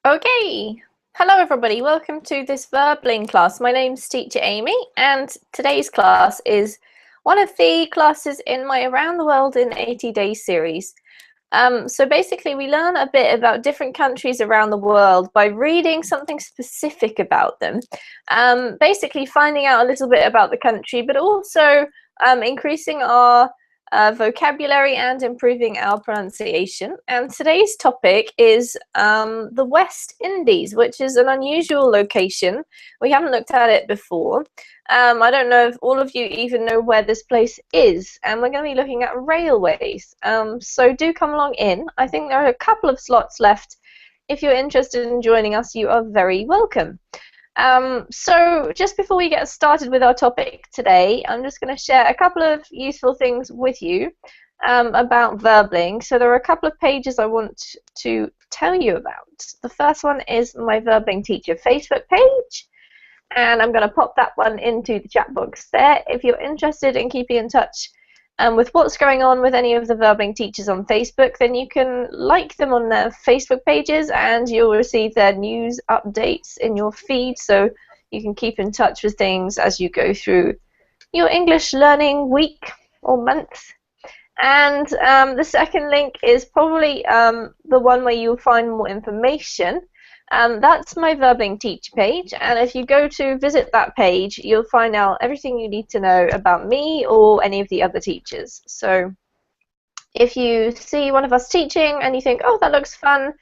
Okay, hello everybody, welcome to this verbling class. My name's Teacher Amy and today's class is one of the classes in my Around the World in 80 Days series. So basically we learn a bit about different countries around the world by reading something specific about them. Basically finding out a little bit about the country, but also increasing our vocabulary and improving our pronunciation. And today's topic is the West Indies, which is an unusual location. We haven't looked at it before. I don't know if all of you even know where this place is, and we're going to be looking at railways. So do come along in. I think there are a couple of slots left. If you're interested in joining us, you are very welcome. So just before we get started with our topic today, I'm just going to share a couple of useful things with you about verbling. So there are a couple of pages I want to tell you about. The first one is my Verbling Teacher Facebook page, and I'm going to pop that one into the chat box there. If you're interested in keeping in touch with what's going on with any of the Verbling teachers on Facebook, then you can like them on their Facebook pages and you'll receive their news updates in your feed, so you can keep in touch with things as you go through your English learning week or month. And the second link is probably the one where you'll find more information. That's my Verbling Teacher page, and if you go to visit that page, you'll find out everything you need to know about me or any of the other teachers. So if you see one of us teaching and you think, oh, that looks fun,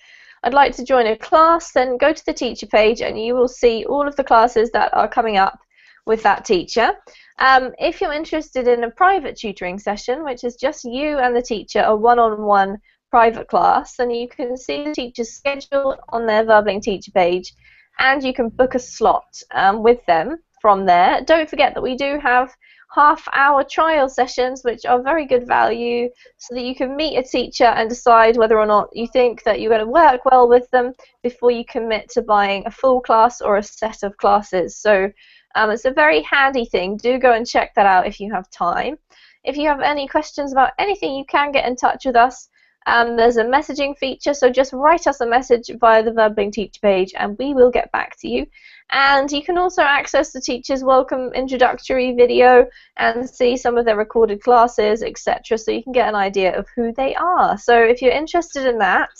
I'd like to join a class, then go to the teacher page and you will see all of the classes that are coming up with that teacher. If you're interested in a private tutoring session, which is just you and the teacher, a one-on-one private class, then you can see the teacher's schedule on their Verbling Teacher page and you can book a slot with them from there. Don't forget that we do have half-hour trial sessions which are very good value, so that you can meet a teacher and decide whether or not you think that you're going to work well with them before you commit to buying a full class or a set of classes. So it's a very handy thing. Do go and check that out if you have time. If you have any questions about anything, you can get in touch with us. There's a messaging feature, so just write us a message via the Verbling Teacher page and we will get back to you. And you can also access the teacher's welcome introductory video and see some of their recorded classes, etc., so you can get an idea of who they are. So if you're interested in that,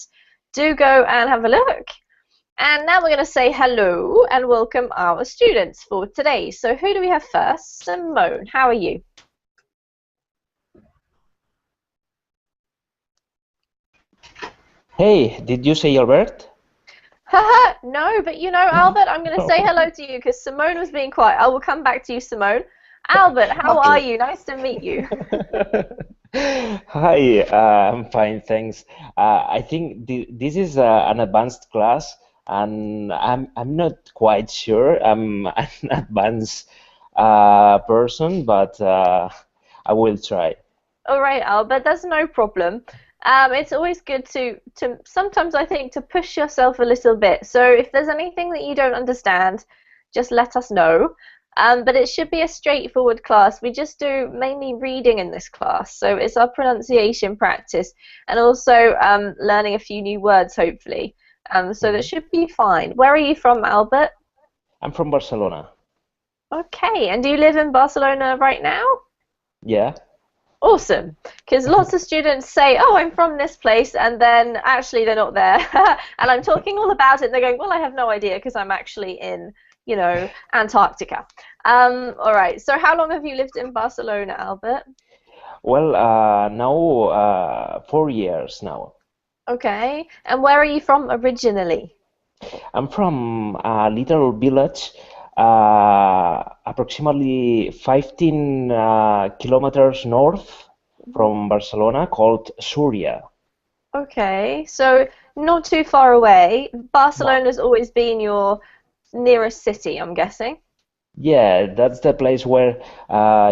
do go and have a look. And now we're going to say hello and welcome our students for today. So who do we have first? Simone, how are you? Hey, did you say Albert? Haha, no, but you know, Albert, I'm going to say hello to you because Simone was being quiet. I will come back to you, Simone. Albert, how are you? Nice to meet you. Hi, I'm fine, thanks. I think this is an advanced class, and I'm not quite sure I'm an advanced person, but I will try. All right, Albert, that's no problem. It's always good to sometimes I think to push yourself a little bit. So if there's anything that you don't understand, just let us know. But it should be a straightforward class. We just do mainly reading in this class, so it's our pronunciation practice and also learning a few new words, hopefully. So that should be fine. Where are you from, Albert? I'm from Barcelona. Okay, and do you live in Barcelona right now? Yeah. Awesome, because lots of students say, oh, I'm from this place, and then actually they're not there. And I'm talking all about it, and they're going, well, I have no idea because I'm actually in, you know, Antarctica. All right, so how long have you lived in Barcelona, Albert? Well, now 4 years now. Okay, and where are you from originally? I'm from a little village, approximately 15 kilometers north from Barcelona, called Súria. Okay, so not too far away. No. Barcelona's always been your nearest city, I'm guessing. Yeah, that's the place where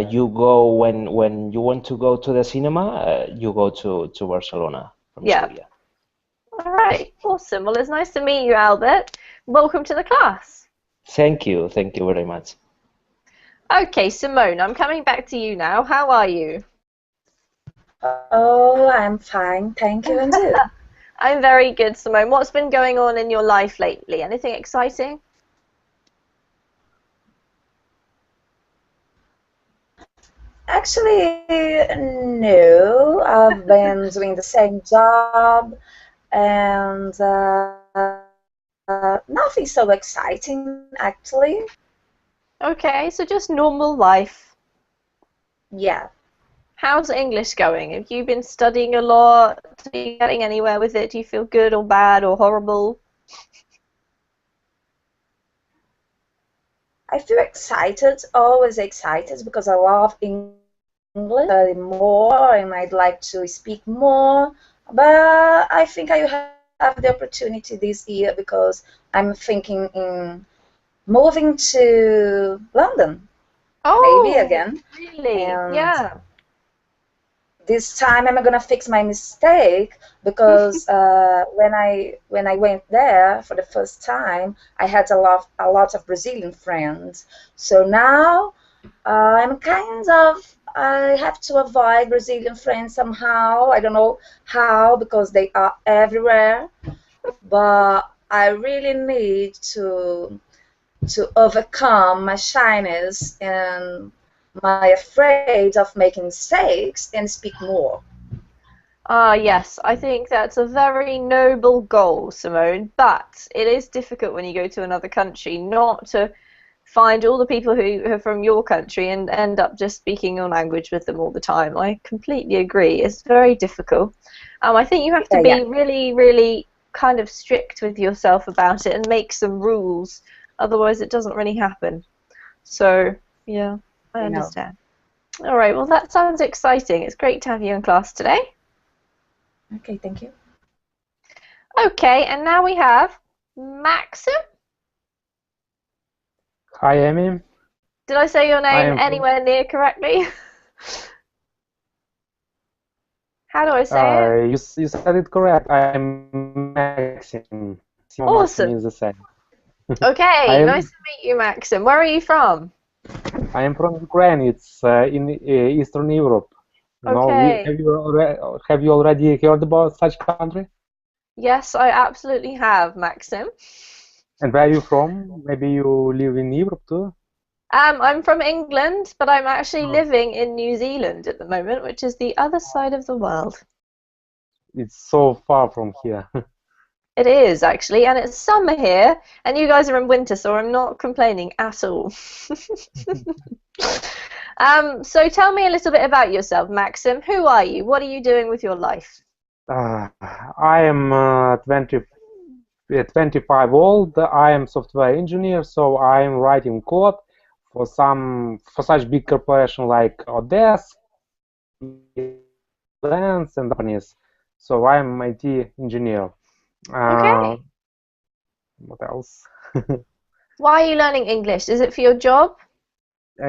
you go when you want to go to the cinema. You go to Barcelona from Yeah. Súria. All right, awesome. Well, it's nice to meet you, Albert. Welcome to the class. Thank you very much. Okay, Simone, I'm coming back to you now. How are you? Oh, I'm fine, thank you, and you? I'm very good, Simone. What's been going on in your life lately? Anything exciting? Actually, no. I've been doing the same job and nothing so exciting, actually. Okay, so just normal life. Yeah, How's English going? Have you been studying a lot? Are you getting anywhere with it? Do you feel good or bad or horrible? I feel excited, always excited, because I love English, study more, and I'd like to speak more. But I think I have the opportunity this year because I'm thinking in moving to London, maybe Oh, again. really? And Yeah. this time I'm gonna fix my mistake because when I went there for the first time, I had a lot of Brazilian friends. So now I'm kind of I have to avoid Brazilian friends somehow. I don't know how because they are everywhere, but I really need to overcome my shyness and my afraid of making mistakes and speak more. Ah, yes, I think that's a very noble goal, Simone, but it is difficult when you go to another country not to find all the people who are from your country and end up just speaking your language with them all the time. I completely agree. It's very difficult. I think you have to Yeah, be really, really kind of strict with yourself about it and make some rules. Otherwise, it doesn't really happen. So, yeah, I you know. understand. All right, well, that sounds exciting. It's great to have you in class today. Okay, thank you. Okay, and now we have Maxim. Hi, Amy. Did I say your I name am from. anywhere near correctly? How do I say it? You said it correct. I'm Maxim. Maxim is the same. Awesome. Okay, I nice am to meet you, Maxim. Where are you from? I am from Ukraine. It's in Eastern Europe. You know, Okay. have you already heard about such country? Yes, I absolutely have, Maxim. And where are you from? Maybe you live in Europe too? I'm from England, but I'm actually Oh, living in New Zealand at the moment, which is the other side of the world. it's so far from here. It is actually, and it's summer here, and you guys are in winter, so I'm not complaining at all. So tell me a little bit about yourself, Maxim. Who are you? What are you doing with your life? Uh, I am 25 old. I am software engineer, so I am writing code for such big corporation like Odessa, Lens and companies. So I am IT engineer. Uh, Okay. what else? Why are you learning English? Is it for your job?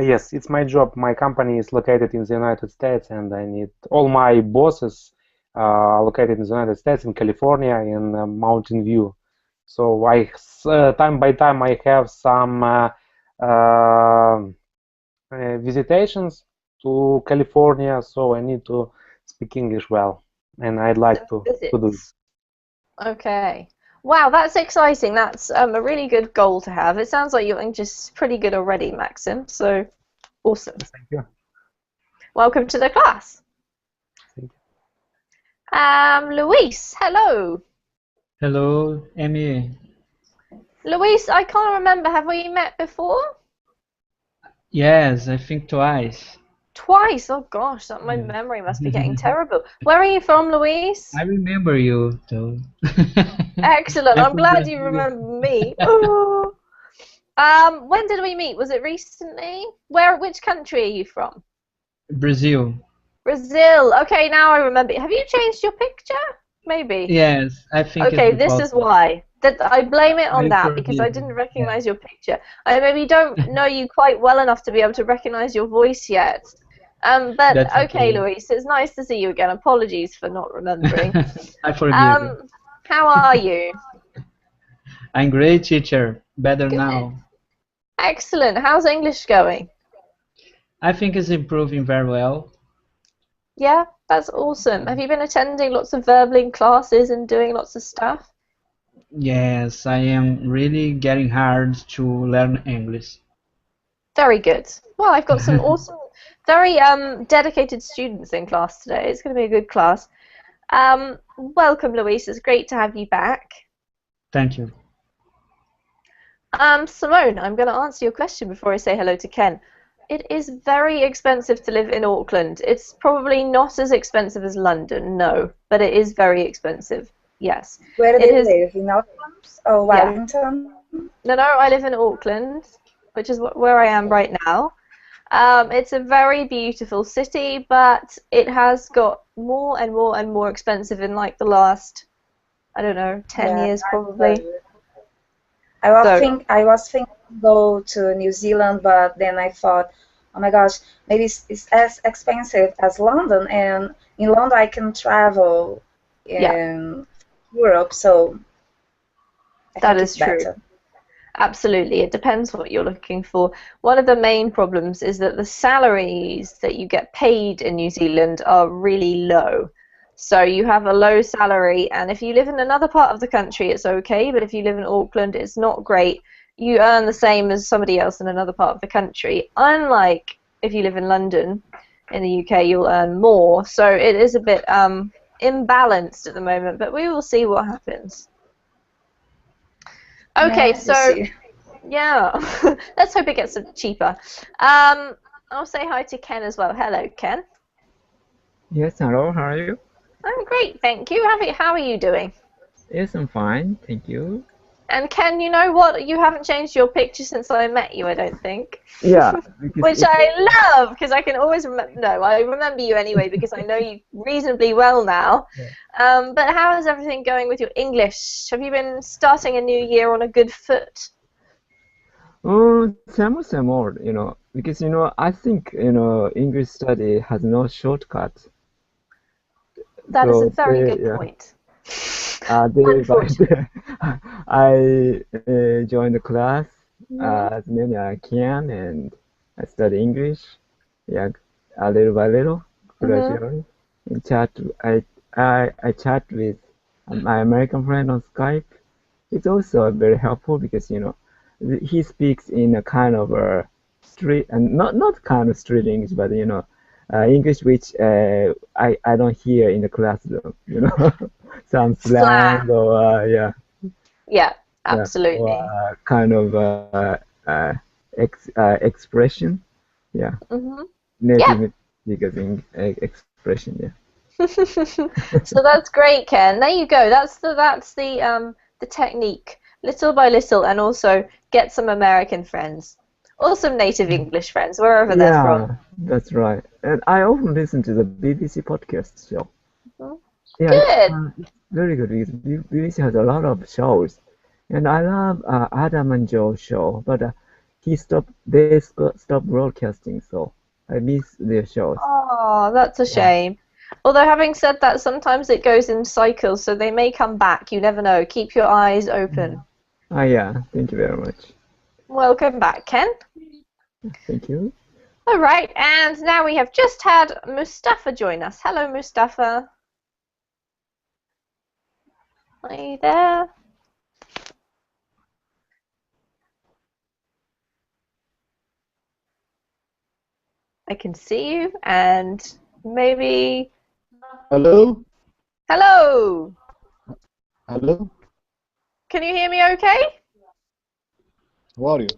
Yes, it's my job. My company is located in the United States, and I need all my bosses are located in the United States, in California, in Mountain View. So time by time, I have some uh, visitations to California, so I need to speak English well, and I'd Some like to do it. visits. Okay. Wow, that's exciting. That's a really good goal to have. It sounds like your English is pretty good already, Maxim. So awesome. Thank you. Welcome to the class. Thank Luis, hello. Hello, Amy. Luis, I can't remember. Have we met before? Yes, I think twice. Twice. Oh gosh, my Yeah. memory must be getting terrible. Where are you from, Luis? I remember you, though. Excellent. I'm I'm from glad you Brazil. remember me. Oh. When did we meet? Was it recently? Which country are you from? Brazil. Brazil. Okay, now I remember. Have you changed your picture? Maybe. Yes, I think it's Okay, this because is why. That I blame it on I that because I forgive didn't you. Yeah. recognize your picture. I maybe don't know you quite well enough to be able to recognize your voice yet. But That's okay, okay. Luis, it's nice to see you again. Apologies for not remembering. I forgive you. Um, how are you? I'm great, teacher. Better Good. now. Excellent. How's English going? I think it's improving very well. Yeah, that's awesome. Have you been attending lots of verbling classes and doing lots of stuff? Yes, I am really getting hard to learn English. Very good. Well, I've got some awesome, very dedicated students in class today. It's going to be a good class. Welcome, Louise. It's great to have you back. Thank you. Simone, I'm going to answer your question before I say hello to Ken. It is very expensive to live in Auckland. It's probably not as expensive as London, no, but it is very expensive. Yes. Where do It they is, live? In Auckland or yeah. Wellington? No, I live in Auckland, which is where I am right now. It's a very beautiful city, but it has got more and more and more expensive in like the last, I don't know, 10 Yeah, years I've probably. heard. I was So, thinking to go to New Zealand, but then I thought, oh my gosh, maybe it's as expensive as London, and in London I can travel yeah, in Europe, so I that think is it's true. better. Absolutely. It depends what you're looking for. One of the main problems is that the salaries that you get paid in New Zealand are really low. So you have a low salary, and if you live in another part of the country, it's okay, but if you live in Auckland, it's not great. You earn the same as somebody else in another part of the country. Unlike if you live in London, in the UK, you'll earn more. So it is a bit imbalanced at the moment, but we will see what happens. Okay, Yeah, we'll so see. yeah, let's hope it gets cheaper. I'll say hi to Ken as well. Hello, Ken. Yes, hello, how are you? I'm great, thank you. How are you doing? Yes, I'm fine, thank you. And Ken, you know what? You haven't changed your picture since I met you, I don't think. Yeah, because Which I love, because I can always remember. No, I remember you anyway because I know you reasonably well now. But how is everything going with your English? Have you been starting a new year on a good foot? some more, because I think English study has no shortcut. That is a So very good yeah, point. day by Unfortunately. day, I join the class Mhm. as many as I can, and I study English. Yeah, a little by little, Mhm. gradually. And I chat with my American friend on Skype. It's also very helpful because he speaks in a kind of a street and not kind of street English, but English which I don't hear in the classroom. Some Slang. slang or Yeah, yeah, or absolutely. kind of expression. Yeah, Mhm. Yeah. native speakers in expression. Yeah. So that's great, Ken. There you go. That's the technique, little by little, and also get some American friends or some native English friends, wherever they're from. Yeah, that's right. And I often listen to the BBC podcast show. Mhm. Yeah, Good. it's very good because BBC has a lot of shows, and I love Adam and Joe show, but they stopped broadcasting, so I miss their shows. Oh, that's a Yeah. shame. Although having said that, sometimes it goes in cycles, so they may come back. You never know. Keep your eyes open. Yeah. Thank you very much. Welcome back, Ken. Thank you. All right, and now we have just had Mustafa join us. Hello, Mustafa. Are you there? I can see you, and maybe. Hello? Hello. Hello? Can you hear me okay? How are you?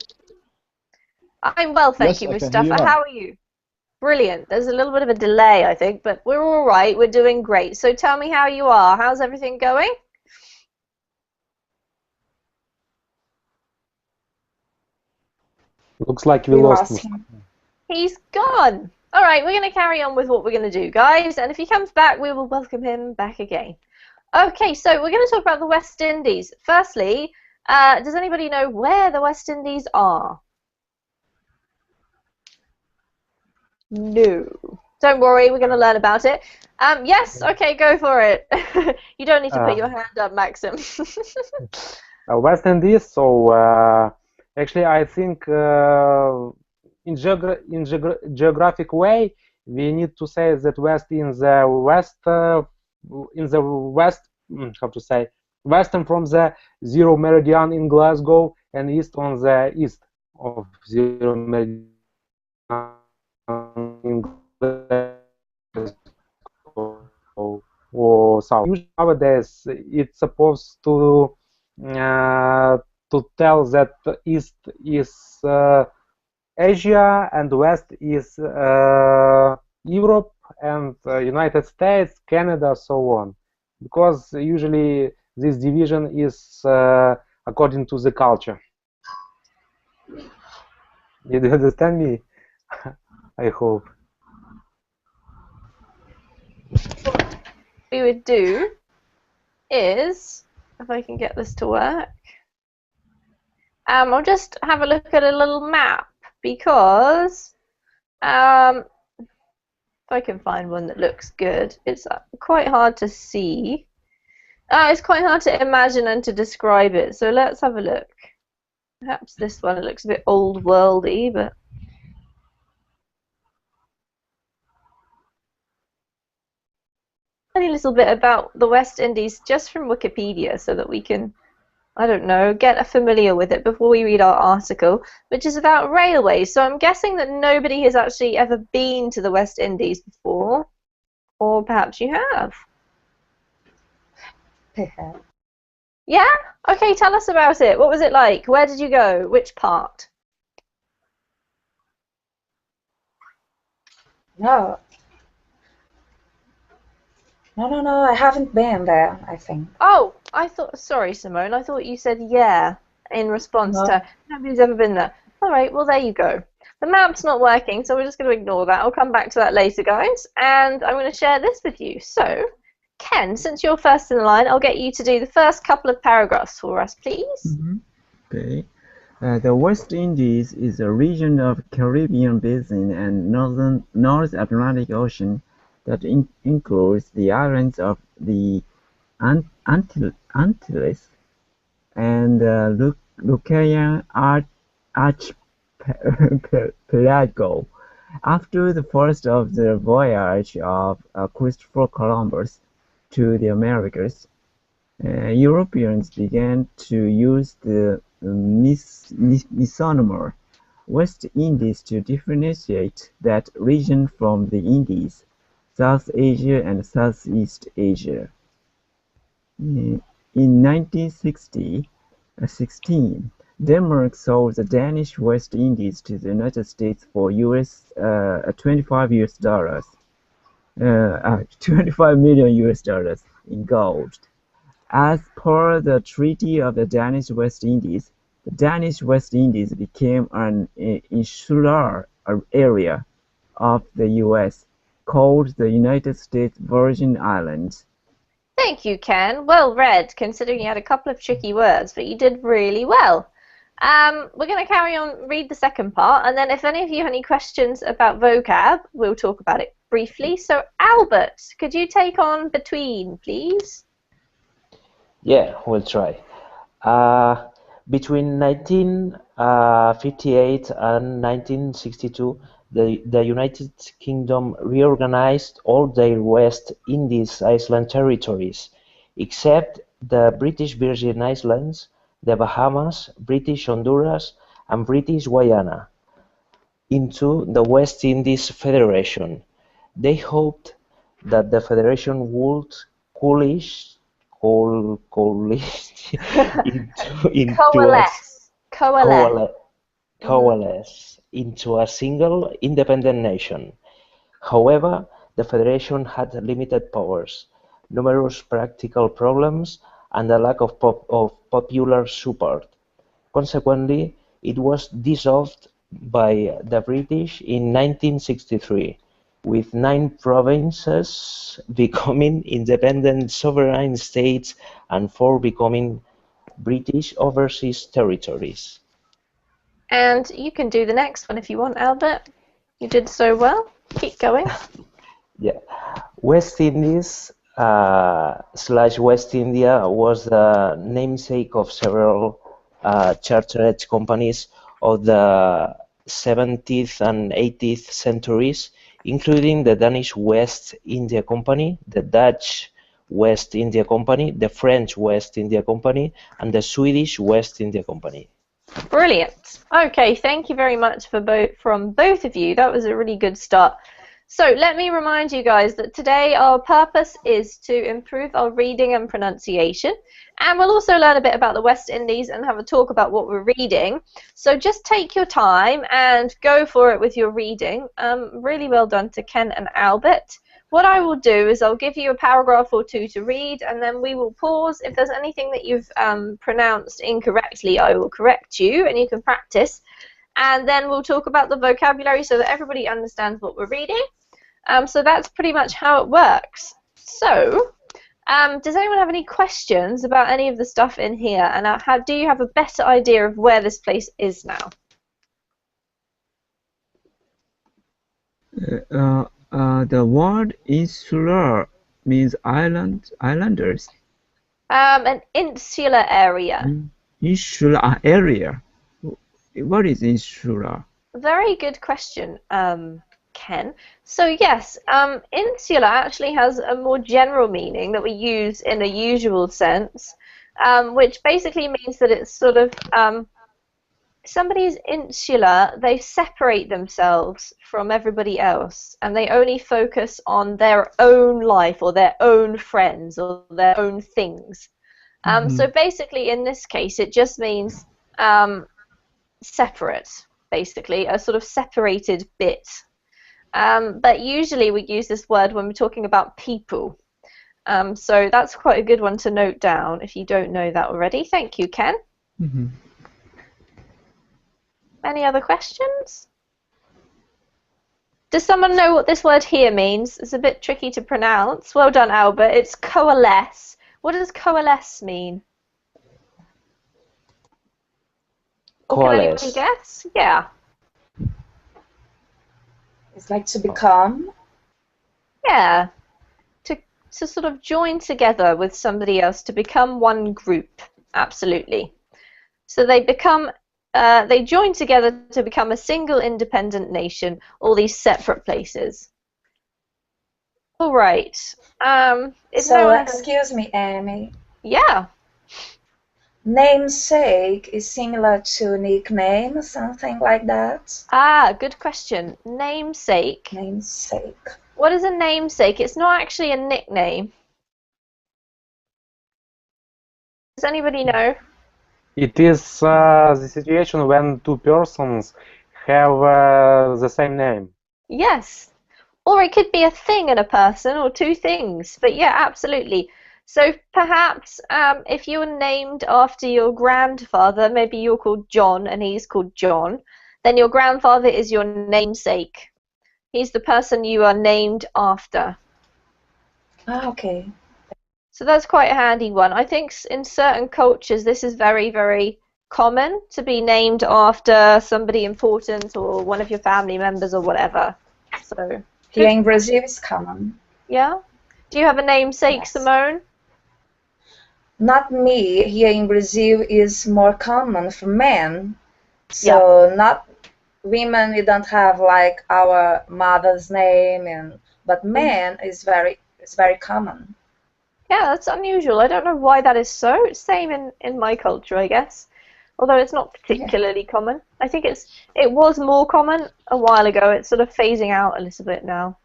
I'm well, thank Yes, you, I can hear you Mustafa. now. How are you? Brilliant. There's a little bit of a delay, I think, but we're all right. We're doing great. So tell me how you are. How's everything going? Looks like we We lost lost Mustafa. him. He's gone. All right, we're going to carry on with what we're going to do, guys. And if he comes back, we will welcome him back again. Okay, so we're going to talk about the West Indies. Firstly, does anybody know where the West Indies are? No. Don't worry, we're going to learn about it. Yes, okay, go for it. You don't need to put your hand up, Maxim. West Indies. So actually, I think in geographic way, we need to say that west in the west, how to say, western from the zero meridian in Glasgow and east on the east of zero meridian in Glasgow or south. Usually nowadays it's supposed to tell that east is Asia and west is Europe and United States, Canada, so on. Because usually this division is according to the culture. You understand me? I hope. What we would do is, if I can get this to work, I'll just have a look at a little map because if I can find one that looks good, it's quite hard to see. It's quite hard to imagine and to describe it, so let's have a look. Perhaps this one, it looks a bit old worldy, but a little bit about the West Indies just from Wikipedia so that we can, I don't know, get familiar with it before we read our article, which is about railways. So I'm guessing that nobody has actually ever been to the West Indies before, or perhaps you have. Yeah? Okay, tell us about it. What was it like? Where did you go? Which part? No. No, I haven't been there, I think. Oh, I thought, sorry, Simone, I thought you said yeah in response to nobody's ever been there. All right, well, there you go. The map's not working, so we're just going to ignore that. I'll come back to that later, guys, and I'm going to share this with you. So, Ken, since you're first in the line, I'll get you to do the first couple of paragraphs for us, please. Okay. The West Indies is a region of Caribbean basin and North Atlantic Ocean that includes the islands of the Antilles and Lucayan Archipelago. After the first of the voyage of Christopher Columbus to the Americas, Europeans began to use the misnomer West Indies to differentiate that region from the Indies, South Asia and Southeast Asia. In 1916, Denmark sold the Danish West Indies to the United States for $25 million in gold. As per the Treaty of the Danish West Indies, the Danish West Indies became an insular area of the U.S. called the United States Virgin Islands. Thank you, Ken. Well read, considering you had a couple of tricky words, but you did really well. We're going to carry on, read the second part, and then if any of you have any questions about vocab, we'll talk about it briefly. So, Albert, could you take on between, please? Yeah, we'll try. Between 1958 and 1962, the United Kingdom reorganized all their West Indies island territories, except the British Virgin Islands, the Bahamas, British Honduras, and British Guiana, into the West Indies Federation. They hoped that the Federation would coalesce into a single independent nation. However, the Federation had limited powers, numerous practical problems, and a lack of popular support. Consequently, it was dissolved by the British in 1963, with 9 provinces becoming independent sovereign states and 4 becoming British overseas territories. And you can do the next one if you want, Albert. You did so well. Keep going. Yeah. West Indies / West India was the namesake of several chartered companies of the 17th and 18th centuries, including the Danish West India Company, the Dutch West India Company, the French West India Company, and the Swedish West India Company. Brilliant. Okay, thank you very much from both of you. That was a really good start. So let me remind you guys that today our purpose is to improve our reading and pronunciation, and we'll also learn a bit about the West Indies and have a talk about what we're reading. So just take your time and go for it with your reading. Really well done to Ken and Albert. What I will do is I'll give you a paragraph or two to read, and then we will pause. If there's anything that you've pronounced incorrectly, I will correct you and you can practice. And then we'll talk about the vocabulary so that everybody understands what we're reading. So that's pretty much how it works. So, does anyone have any questions about any of the stuff in here? And do you have a better idea of where this place is now? The word insular means islanders. An insular area. Insular area. What is insular? Very good question, Ken. So yes, insular actually has a more general meaning that we use in a usual sense, which basically means that it's sort of somebody's insular, they separate themselves from everybody else and they only focus on their own life or their own friends or their own things. So basically in this case it just means separate, basically, a sort of separated bit. But usually we use this word when we're talking about people. So that's quite a good one to note down if you don't know that already. Thank you, Ken. Any other questions? Does someone know what this word here means? It's a bit tricky to pronounce. Well done, Albert. It's coalesce. What does coalesce mean? Or can anybody guess? Yeah. It's like to become. Yeah. To sort of join together with somebody else to become one group. Absolutely. So they become they join together to become a single independent nation, all these separate places. All right. Excuse me, Amy. Yeah. Namesake is similar to nickname, something like that. Ah, good question. Namesake. Namesake. What is a namesake? It's not actually a nickname. Does anybody know? It is the situation when two persons have the same name. Yes. Or it could be a thing and a person, or two things. But yeah, absolutely. So perhaps if you were named after your grandfather, maybe you're called John and he's called John, then your grandfather is your namesake. He's the person you are named after. Ah, okay. So that's quite a handy one. I think in certain cultures this is very, very common to be named after somebody important or one of your family members or whatever. So here in Brazil it's common. Yeah? Do you have a namesake, yes. Simone? Not me. Here in Brazil is more common for men. So not women, we don't have like our mother's name, but men is very common. Yeah, that's unusual. I don't know why that is so. It's same in my culture, I guess. Although it's not particularly common. I think it was more common a while ago. It's sort of phasing out a little bit now.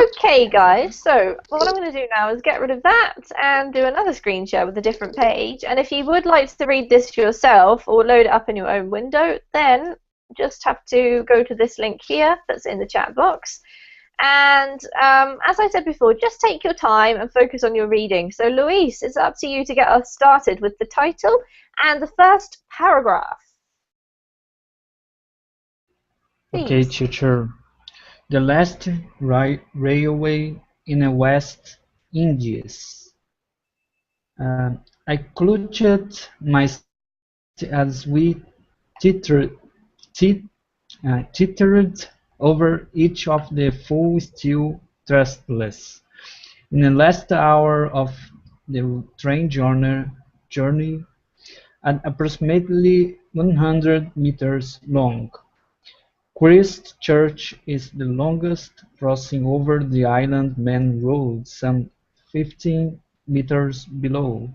Okay, guys, so what I'm going to do now is get rid of that and do another screen share with a different page. And if you would like to read this yourself or load it up in your own window, then just have to go to this link here that's in the chat box. And as I said before, just take your time and focus on your reading. So, Luis, it's up to you to get us started with the title and the first paragraph. Please. Okay, teacher. The last railway in the West Indies. I clutched my as we tittered over each of the full steel trestles. In the last hour of the train journey, and approximately 100 meters long. Christ Church is the longest crossing over the island main road, some 15 meters below.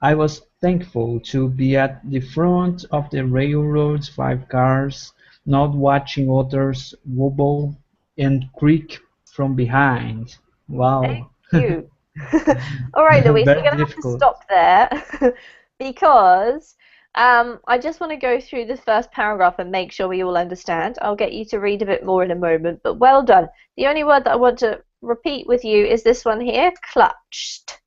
I was thankful to be at the front of the railroad's 5 cars, not watching others wobble and creak from behind. Wow. Thank you. All right, Louise, we're Very going to have to difficult. stop there because I just want to go through the first paragraph and make sure we all understand. I'll get you to read a bit more in a moment, but well done. The only word that I want to repeat with you is this one here, clutched.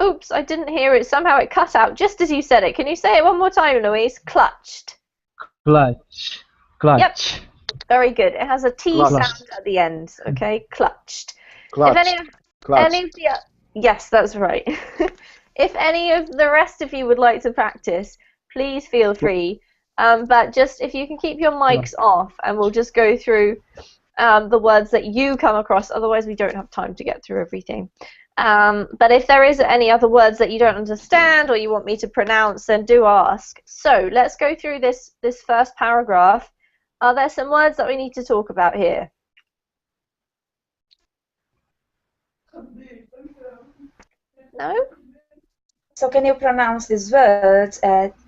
Oops, I didn't hear it. Somehow it cut out just as you said it. Can you say it one more time, Louise? Clutched. Clutch. Clutch. Yep. Very good. It has a T Clutched. sound at the end. Okay, clutched. Clutched. If any of the yes, that's right. If any of the rest of you would like to practice, please feel free. But just if you can keep your mics off, and we'll just go through the words that you come across. Otherwise, we don't have time to get through everything. But if there is any other words that you don't understand or you want me to pronounce, then do ask. So let's go through this first paragraph. Are there some words that we need to talk about here? No? So can you pronounce these words?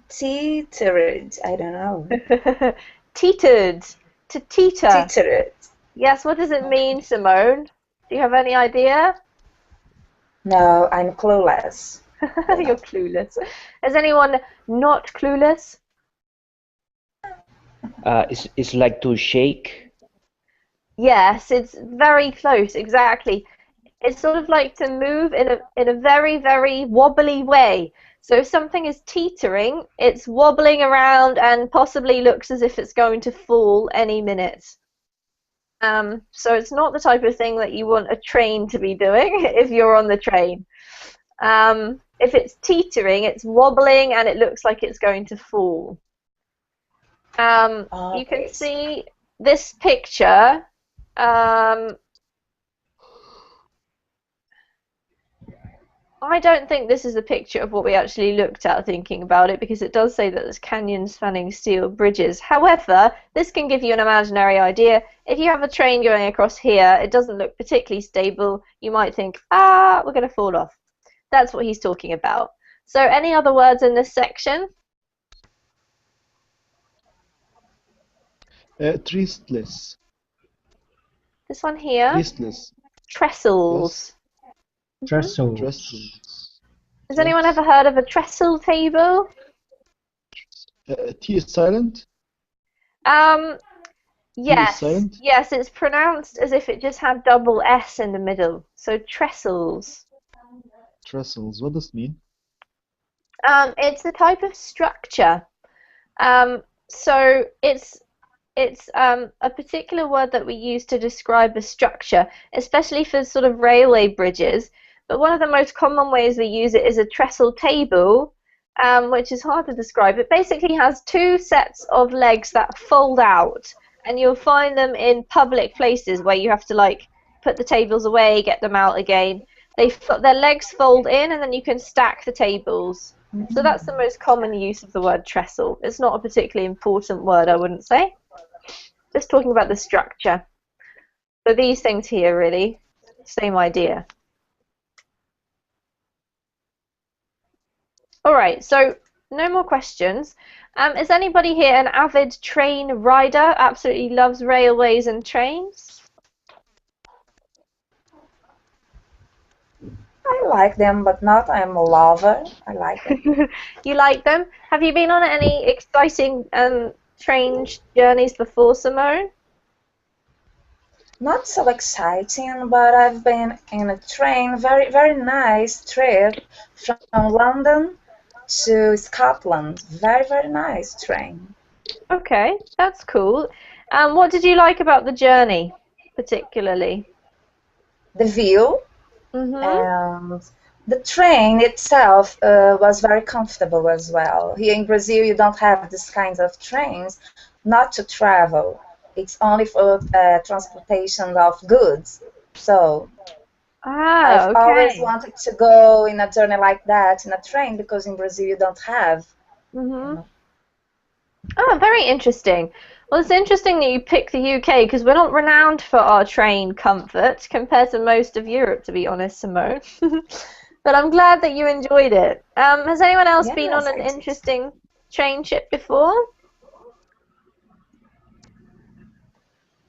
Teetered. I don't know. Teetered. To teeter. Teetered. Yes, what does it mean, Simone? Do you have any idea? No, I'm clueless. You're clueless. Is anyone not clueless? It's like to shake. Yes, it's very close, exactly. It's sort of like to move in a very, very wobbly way. So if something is teetering, it's wobbling around and possibly looks as if it's going to fall any minute. So it's not the type of thing that you want a train to be doing if you're on the train. If it's teetering, it's wobbling and it looks like it's going to fall. You can see this picture. I don't think this is a picture of what we actually looked at thinking about it, because it does say that there's canyons spanning steel bridges. However, this can give you an imaginary idea. If you have a train going across here, it doesn't look particularly stable. You might think, we're going to fall off. That's what he's talking about. So any other words in this section? Trestless. This one here? Trestless. Trestles. Trestles. Trestles. Has anyone ever heard of a trestle table? T is silent? Yes. silent? Yes, it's pronounced as if it just had double S in the middle. So trestles. Trestles. What does it mean? It's a type of structure. So it's a particular word that we use to describe a structure, especially for sort of railway bridges. But one of the most common ways we use it is a trestle table, which is hard to describe. It basically has two sets of legs that fold out, and you'll find them in public places where you have to like put the tables away, get them out again. Their legs fold in, and then you can stack the tables. So that's the most common use of the word trestle. It's not a particularly important word, I wouldn't say. Just talking about the structure. So these things here, really, same idea. All right, so no more questions. Is anybody here an avid train rider? Absolutely loves railways and trains? I like them, but not I'm a lover. I like them. You like them? Have you been on any exciting train journeys before, Simone? Not so exciting, but I've been in a train, very, very nice trip from London to Scotland. Very, very nice train. Okay, that's cool. What did you like about the journey, particularly? The view and the train itself was very comfortable as well. Here in Brazil, you don't have this kind of trains, not to travel, it's only for transportation of goods. So Ah, I've always okay. wanted to go in a journey like that in a train because in Brazil you don't have. Mm-hmm. Oh, very interesting. Well, it's interesting that you pick the UK because we're not renowned for our train comfort compared to most of Europe, to be honest, Simone. But I'm glad that you enjoyed it. Has anyone else been on Yes, an I did. interesting train trip before?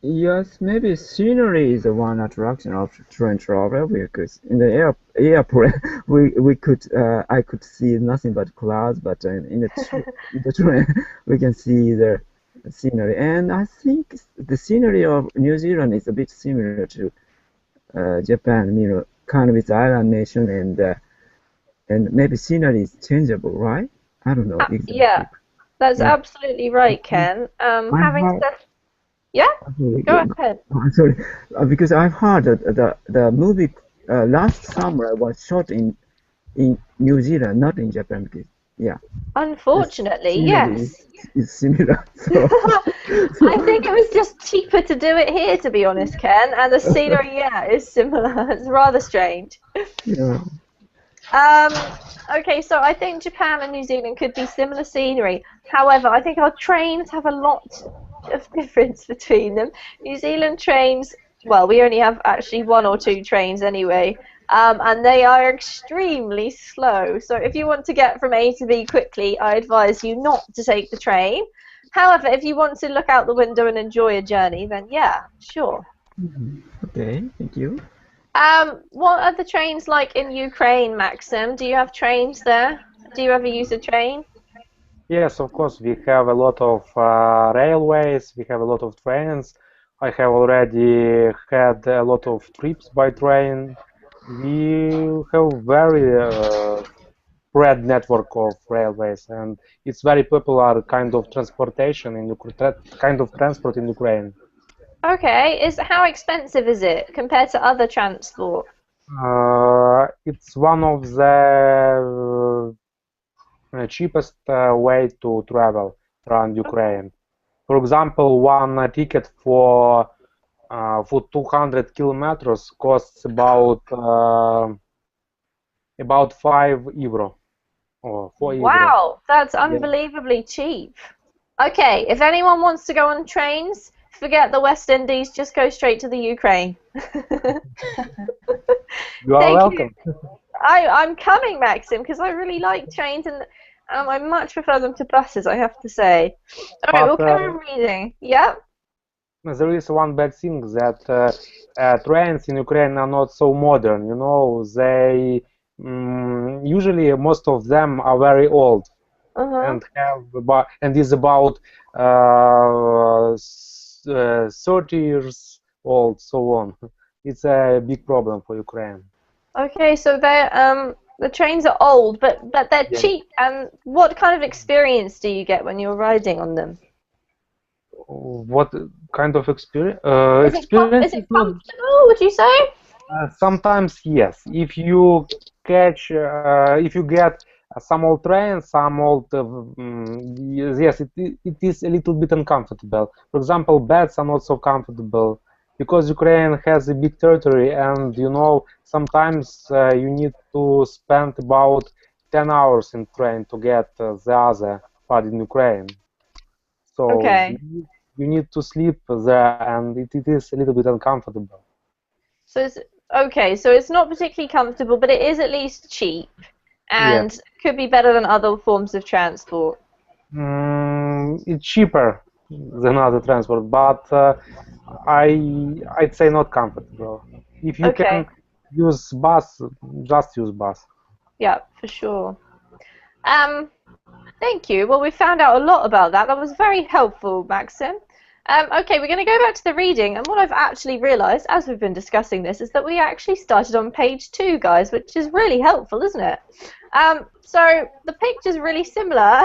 Yes, maybe scenery is one attraction of train travel because in the airport we could I could see nothing but clouds, but in the train we can see the scenery, and I think the scenery of New Zealand is a bit similar to Japan, kind of its island nation, and maybe scenery is changeable, right? I don't know Yeah, exactly. that's Yeah, absolutely right, Ken. I Having heard. said, yeah, Sorry, go ahead. sorry, because I've heard that the movie last summer was shot in New Zealand, not in Japan. Because yeah, the Unfortunately, scenery yes. is similar. I think it was just cheaper to do it here, to be honest, Ken, and the scenery, yeah, is similar. It's rather strange. Yeah. Um, okay, so I think Japan and New Zealand could be similar scenery. However, I think our trains have a lot of difference between them. New Zealand trains, well, we only have actually one or two trains anyway, and they are extremely slow. So if you want to get from A to B quickly, I advise you not to take the train. However, if you want to look out the window and enjoy a journey, then yeah, sure. Okay, thank you. What are the trains like in Ukraine, Maxim? Do you have trains there? Do you ever use a train? Yes, of course, we have a lot of railways, we have a lot of trains. I have already had a lot of trips by train. We have very spread network of railways, and it's very popular kind of transportation in kind of transport in Ukraine. Okay, how expensive is it compared to other transport? It's one of the cheapest way to travel around Ukraine. For example, one ticket for 200 kilometers costs about €5 or €4. Wow, that's Yeah. unbelievably cheap. Okay, if anyone wants to go on trains, forget the West Indies, just go straight to the Ukraine. You are Thank you. welcome. I'm coming, Maxim, because I really like trains and I much prefer them to buses, I have to say. All right, we'll But carry on reading. Yep. there is one bad thing that trains in Ukraine are not so modern. They usually most of them are very old Uh-huh. and is about 30 years old, so on. It's a big problem for Ukraine. Okay, so the trains are old, but they're Yeah. cheap. And what kind of experience do you get when you're riding on them? What kind of experience? Is Experience it is not. comfortable, would you say? Sometimes yes. If you get some old train, some old, yes, it is a little bit uncomfortable. For example, beds are not so comfortable because Ukraine has a big territory, and sometimes you need to spend about 10 hours in train to get the other part in Ukraine. So Okay. you need to sleep there, and it is a little bit uncomfortable. So it's okay, so it's not particularly comfortable, but it is at least cheap Yeah. and could be better than other forms of transport. It's cheaper than other transport, but I'd say not comfortable. If you can Okay. use bus, just use bus. Yeah, for sure. Um, Thank you. Well, we found out a lot about that. That was very helpful, Maxim. Okay, we're going to go back to the reading, and what I've actually realised as we've been discussing this is that we actually started on page 2, guys, which is really helpful, isn't it? So the picture's really similar,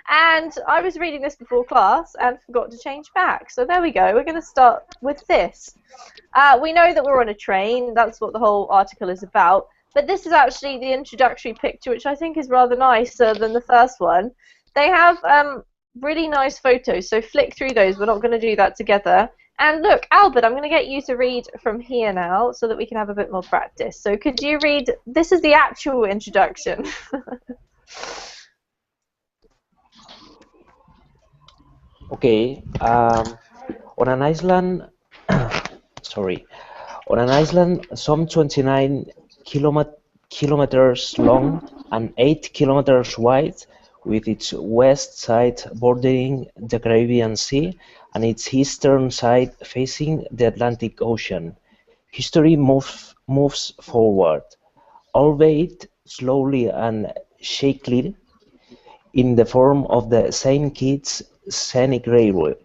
and I was reading this before class and forgot to change back. So there we go. We're going to start with this. We know that we're on a train. That's what the whole article is about. But this is actually the introductory picture, which I think is rather nicer than the first one. They have really nice photos. So flick through those. We're not going to do that together. And look, Albert, I'm going to get you to read from here now so that we can have a bit more practice. So could you read, this is the actual introduction. Okay. On an island, sorry, on an island some 29 kilometers long and 8 kilometers wide, with its west side bordering the Caribbean Sea and its eastern side facing the Atlantic Ocean, history moves forward, albeit slowly and shakily, in the form of the Saint Kitts Scenic Railway,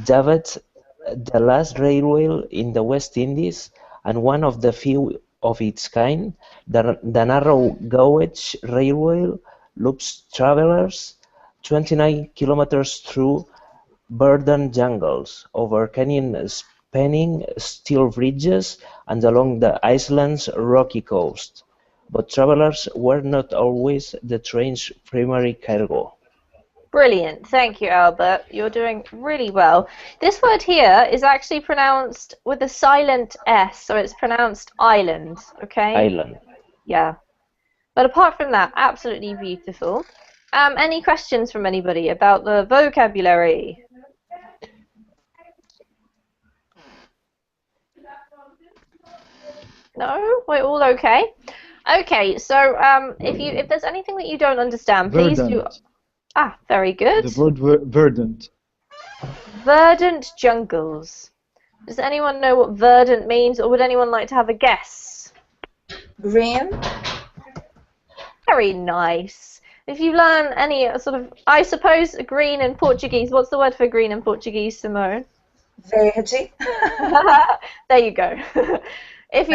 dubbed the last railway in the West Indies and one of the few of its kind. The narrow gauge railway loops travellers 29 kilometers through verdant jungles, over canyon-spanning steel bridges, and along the island's rocky coast. But travellers were not always the train's primary cargo. Brilliant. Thank you, Albert. You're doing really well. This word here is actually pronounced with a silent S, so it's pronounced island, okay? Island. Yeah. But apart from that, absolutely beautiful. Any questions from anybody about the vocabulary? No? We're all okay? Okay, so if there's anything that you don't understand, please do... Verdant. Ah, very good. The word verdant. Verdant jungles. Does anyone know what verdant means, or would anyone like to have a guess? Green. Very nice. If you learn any sort of, I suppose, green in Portuguese, what's the word for green in Portuguese, Simone? Verde. There you go. If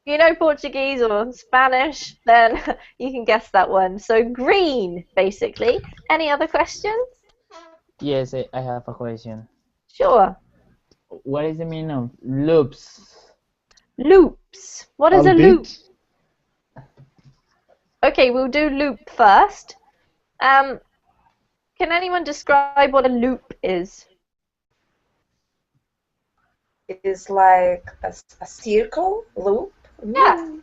you know Portuguese or Spanish, then you can guess that one. So green, basically. Any other questions? Yes, I have a question. Sure. What is the meaning of loops? Loops. What is a Albeit. loop? Okay, we'll do loop first. Can anyone describe what a loop is? It is like a circle, loop. Yeah,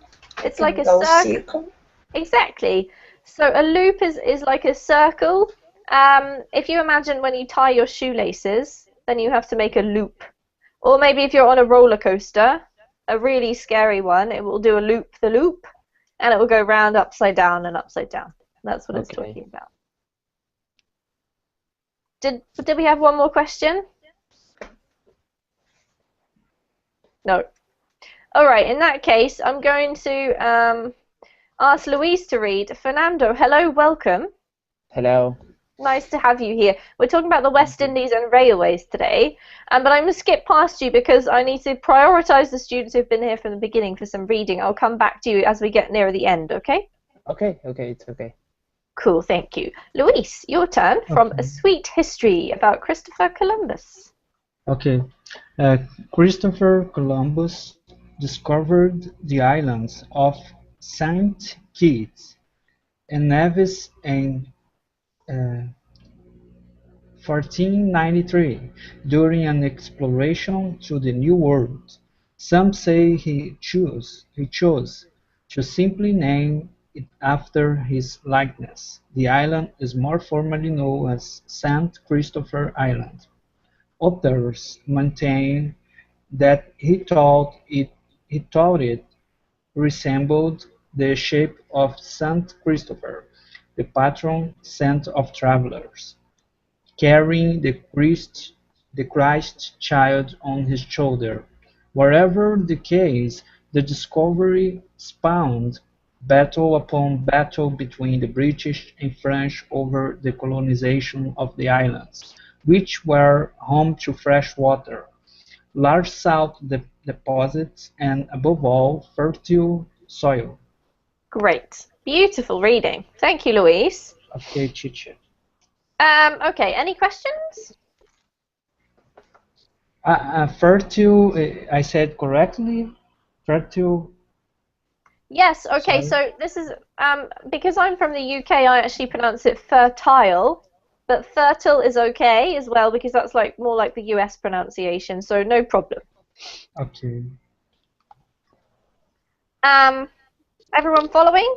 it's like a circle. Exactly. So a loop is like a circle. If you imagine when you tie your shoelaces, then you have to make a loop. Or maybe if you're on a roller coaster, a really scary one, it will do a loop the loop, and it will go round upside down and upside down. That's what it's talking about. Did we have one more question? No. All right, in that case, I'm going to ask Louise to read. Fernando, hello, welcome. Hello. Nice to have you here. We're talking about the West Indies and railways today, but I'm going to skip past you because I need to prioritize the students who've been here from the beginning for some reading. I'll come back to you as we get near the end, okay? Okay, it's okay. Cool, thank you. Louise, your turn from A Sweet History about Christopher Columbus. Okay. Christopher Columbus discovered the islands of Saint Kitts and Nevis in 1493 during an exploration to the New World. Some say he chose to simply name it after his likeness. The island is more formally known as St. Christopher Island. Others maintain that he thought it resembled the shape of Saint Christopher, the patron saint of travelers, carrying the Christ child on his shoulder. Whatever the case, the discovery spawned battle upon battle between the British and French over the colonization of the islands, which were home to fresh water, large salt deposits, and above all, fertile soil. Great. Beautiful reading. Thank you, Louise. Okay, teacher. Okay, any questions? Fertile, I said correctly? Fertile. Yes, okay, Sorry. so this is because I'm from the UK, I actually pronounce it fertile, but fertile is okay as well because that's like more like the US pronunciation, so no problem. Okay. Everyone following?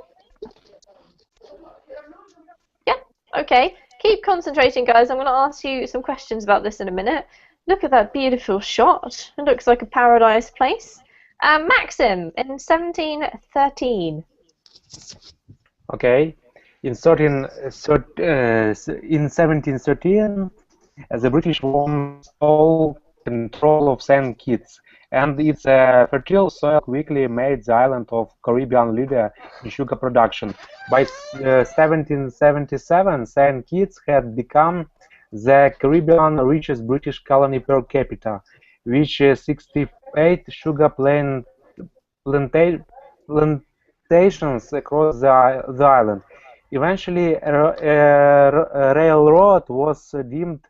Yeah, okay. Keep concentrating, guys. I'm going to ask you some questions about this in a minute. Look at that beautiful shot. It looks like a paradise place. Maxim, in 1713. Okay. In 1713, the British won sole control of St. Kitts, and its fertile soil quickly made the island of Caribbean leader in sugar production. By 1777, St. Kitts had become the Caribbean richest British colony per capita, with 68 sugar planta plantations across the island. Eventually, a railroad was deemed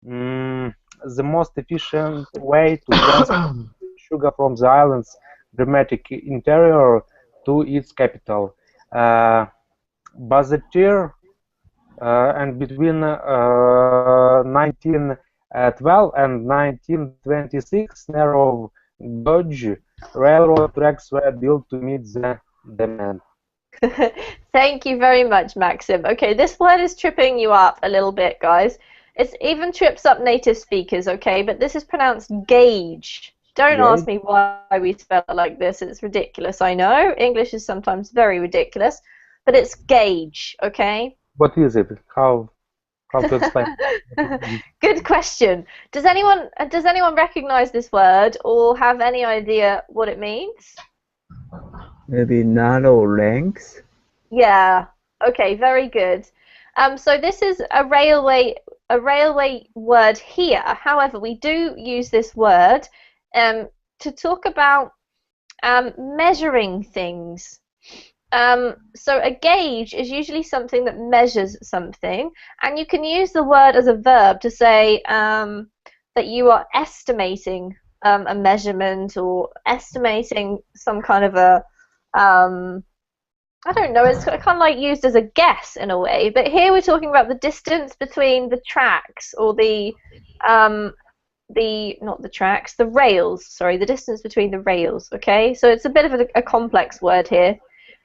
the most efficient way to transport sugar from the island's dramatic interior to its capital. Basseterre and between 1912 and 1926, narrow gauge railroad tracks were built to meet the demand. Thank you very much, Maxim. Okay, this word is tripping you up a little bit, guys. It even trips up native speakers, okay? But this is pronounced gauge. Don't ask me why we spell it like this. It's ridiculous, I know. English is sometimes very ridiculous, but it's gauge, okay? What is it? How to explain? Good question. Does anyone recognize this word or have any idea what it means? Maybe narrow lengths. Yeah. Okay, very good. So this is a railway word here. However, we do use this word to talk about measuring things. So a gauge is usually something that measures something, and you can use the word as a verb to say that you are estimating a measurement or estimating some kind of a I don't know, it's kind of like used as a guess in a way, but here we're talking about the distance between the tracks or not the tracks, the rails, sorry, the distance between the rails, okay? So it's a bit of a complex word here.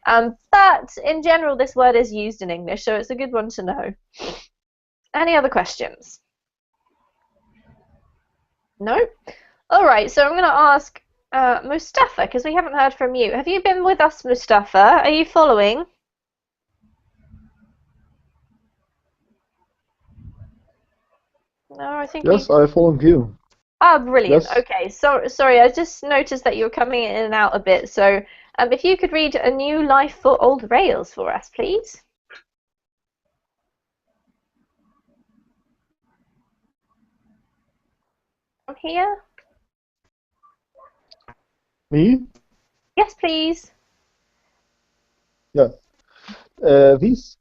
But in general, this word is used in English, so it's a good one to know. Any other questions? No? All right, so I'm going to ask Mustafa, because we haven't heard from you. Have you been with us, Mustafa? Are you following? No, I think Yes, I follow you. Ah, brilliant. Yes. Okay, so sorry, I just noticed that you're coming in and out a bit. So, if you could read A New Life for Old Rails for us, please. From here? Me? Yes, please. Yeah. These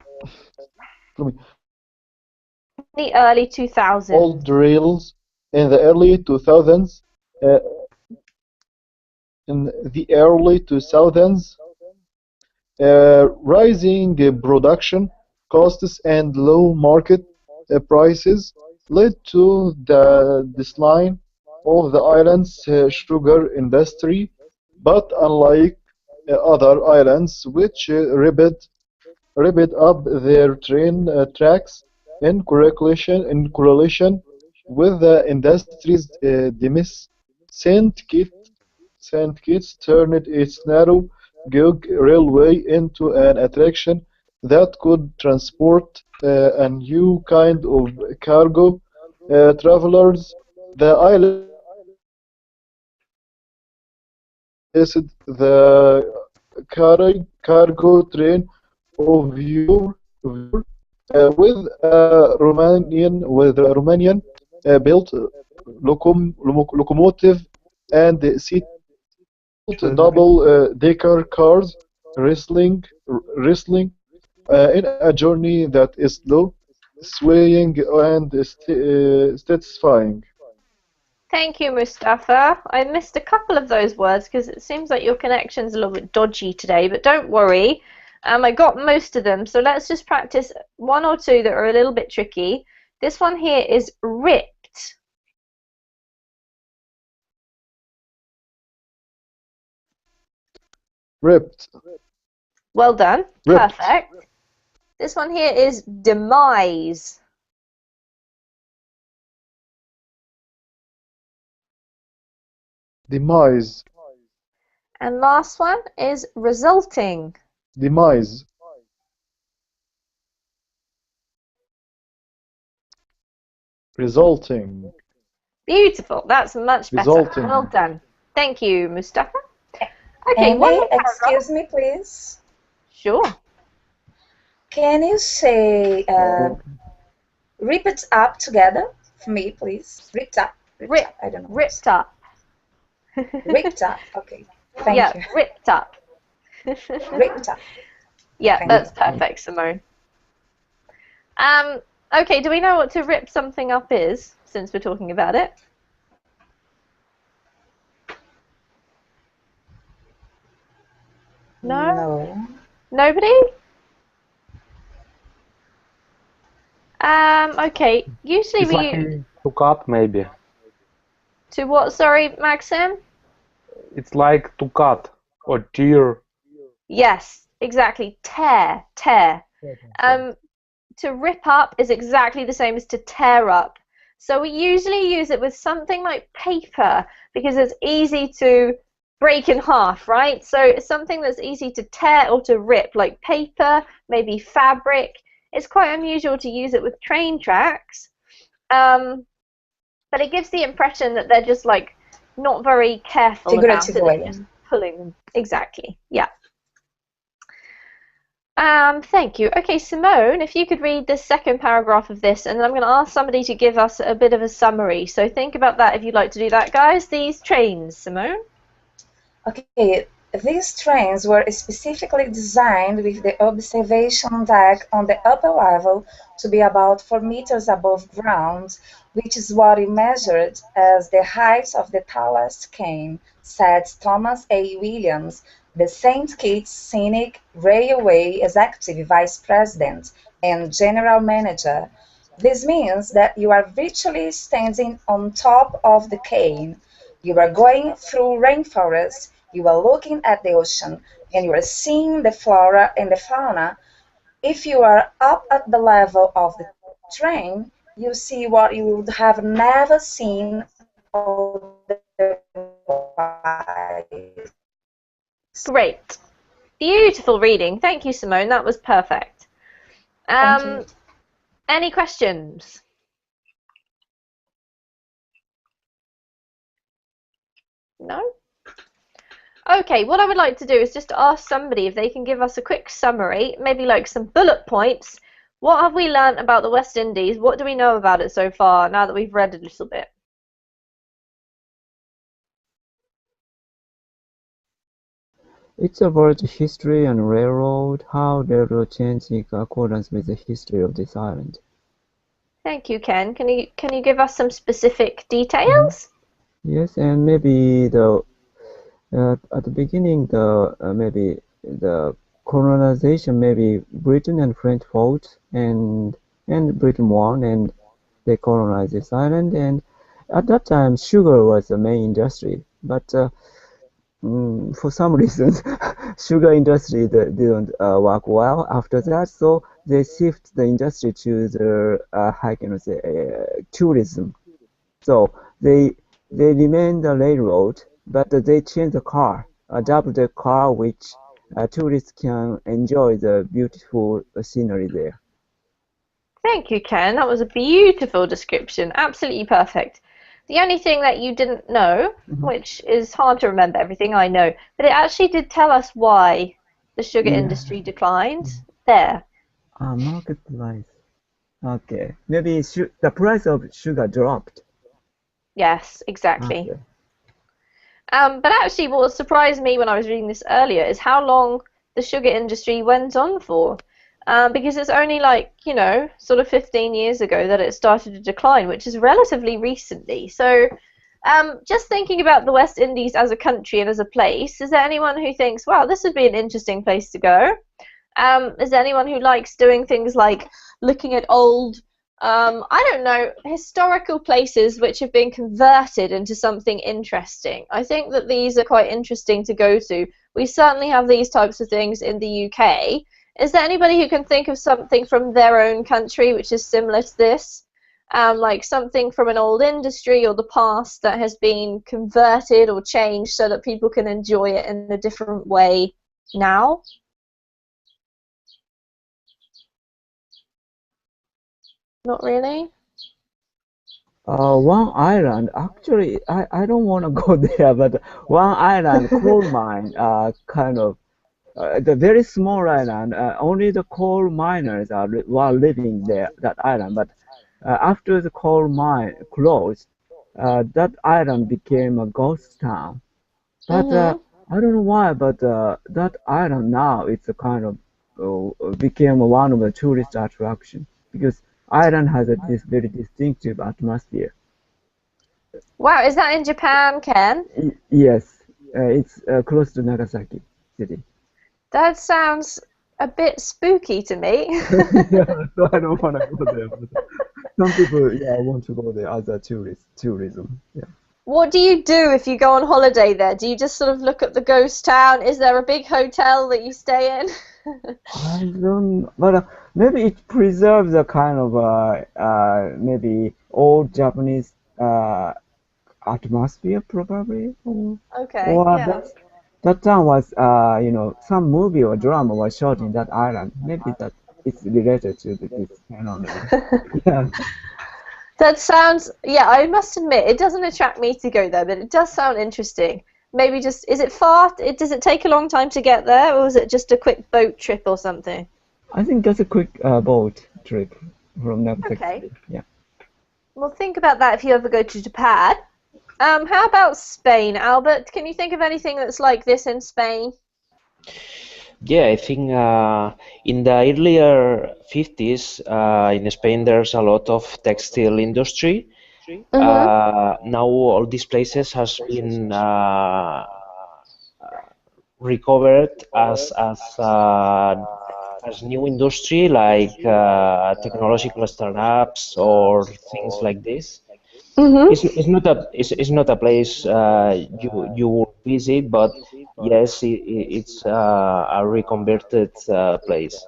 The early 2000s. old rails in the early 2000s. Uh, in the early 2000s, rising production costs and low market prices led to the decline of the island's sugar industry. But unlike other islands which ripped up their train tracks in correlation with the industry's demise, Saint Kitts turned its narrow gauge railway into an attraction that could transport a new kind of cargo travelers. The island replaced the cargo train of your with a Romanian built locomotive and seat double decker cars wrestling in a journey that is slow, swaying, and satisfying. Thank you, Mustafa. I missed a couple of those words because it seems like your connection's a little bit dodgy today, but don't worry. I got most of them, so let's just practice one or two that are a little bit tricky. This one here is ripped. Ripped. Well done. Ripped. Perfect. This one here is demise. Demise. And last one is resulting. Demise. Resulting. Beautiful. That's much better. Resulting. Well done. Thank you, Mustafa. Okay, Amy, one more paragraph. excuse me, please. Sure. Can you say rip it up together for me, please? Ripped up. Ripped up. I don't know. Ripped up. Ripped up. Okay. Thank yeah, you. ripped up. Ripped up. Yeah, Thank that's you. perfect, Simone. Okay, do we know what to rip something up is, since we're talking about it? No? No. Nobody? Okay, usually It's like to cut, maybe. To what, sorry, Maxim? It's like to cut or tear. Yes, exactly. Tear. To rip up is exactly the same as to tear up. So we usually use it with something like paper because it's easy to break in half, right? So it's something that's easy to tear or to rip, like paper, maybe fabric. It's quite unusual to use it with train tracks, but it gives the impression that they're just like not very careful about it. They're just pulling them. Exactly. Yeah. Thank you. Okay, Simone, if you could read the second paragraph of this, and then I'm going to ask somebody to give us a bit of a summary. So think about that if you'd like to do that, guys. These trains, Simone. Okay, these trains were specifically designed with the observation deck on the upper level to be about 4 meters above ground, which is what we measured as the height of the tallest cane, said Thomas A. Williams, the St. Kitts Scenic Railway Executive Vice President and General Manager. This means that you are virtually standing on top of the cane. You are going through rainforest, you are looking at the ocean, and you are seeing the flora and the fauna. If you are up at the level of the train, you see what you would have never seen otherwise. Great. Beautiful reading. Thank you, Simone. That was perfect. Thank you. Any questions? No? Okay, what I would like to do is just ask somebody if they can give us a quick summary, maybe like some bullet points. What have we learnt about the West Indies? What do we know about it so far, now that we've read a little bit? It's about history and railroad, how railroad changed in accordance with the history of this island. Thank you, Ken. Can you give us some specific details? Yes, and maybe at the beginning maybe the colonization, maybe Britain and French fought and Britain won and they colonized this island, and at that time sugar was the main industry, but for some reasons sugar industry didn't work well after that, so they shift the industry to the how can I say tourism. So they remain the railroad, but they change the car, adapt the car which tourists can enjoy the beautiful scenery there. Thank you, Ken. That was a beautiful description. Absolutely perfect. The only thing that you didn't know, which is hard to remember everything I know, but it actually did tell us why the sugar industry declined. There. Market price. Okay. Maybe the price of sugar dropped. Yes, exactly. Okay. But actually what surprised me when I was reading this earlier is how long the sugar industry went on for. Because it's only like, you know, sort of 15 years ago that it started to decline, which is relatively recently. So Just thinking about the West Indies as a country and as a place, is there anyone who thinks, wow, this would be an interesting place to go? Is there anyone who likes doing things like looking at old, I don't know, historical places which have been converted into something interesting? I think that these are quite interesting to go to. We certainly have these types of things in the UK. Is there anybody who can think of something from their own country which is similar to this? Like something from an old industry or the past that has been converted or changed so that people can enjoy it in a different way now? Not really? One island, actually, I don't want to go there, but one island, coal mine, kind of, the very small island, only the coal miners were living there, that island. But after the coal mine closed, that island became a ghost town. But I don't know why, but that island now it's a kind of became one of the tourist attraction because island has this very distinctive atmosphere. Wow, is that in Japan, Ken? Yes, it's close to Nagasaki city. That sounds a bit spooky to me. Yeah, so I don't want to go there. But some people, yeah, want to go there as a tourism. Yeah. What do you do if you go on holiday there? Do you just sort of look at the ghost town? Is there a big hotel that you stay in? I don't, but maybe it preserves a kind of maybe old Japanese atmosphere, probably. Okay, Or yeah. that town was, some movie or drama was shot in that island. Maybe that it's related to this phenomenon. Yeah. That sounds, yeah, I must admit, it doesn't attract me to go there, but it does sound interesting. Maybe just, is it far? Does it take a long time to get there, or is it just a quick boat trip or something? I think that's a quick boat trip from Nagasaki Okay. City. Yeah. Well, think about that if you ever go to Japan. How about Spain, Albert? Can you think of anything that's like this in Spain? Yeah, I think in the earlier 50s in Spain there's a lot of textile industry. Now all these places has been recovered as new industry like technological startups or things like this. It's not a place you will visit, but yes, it's a reconverted place.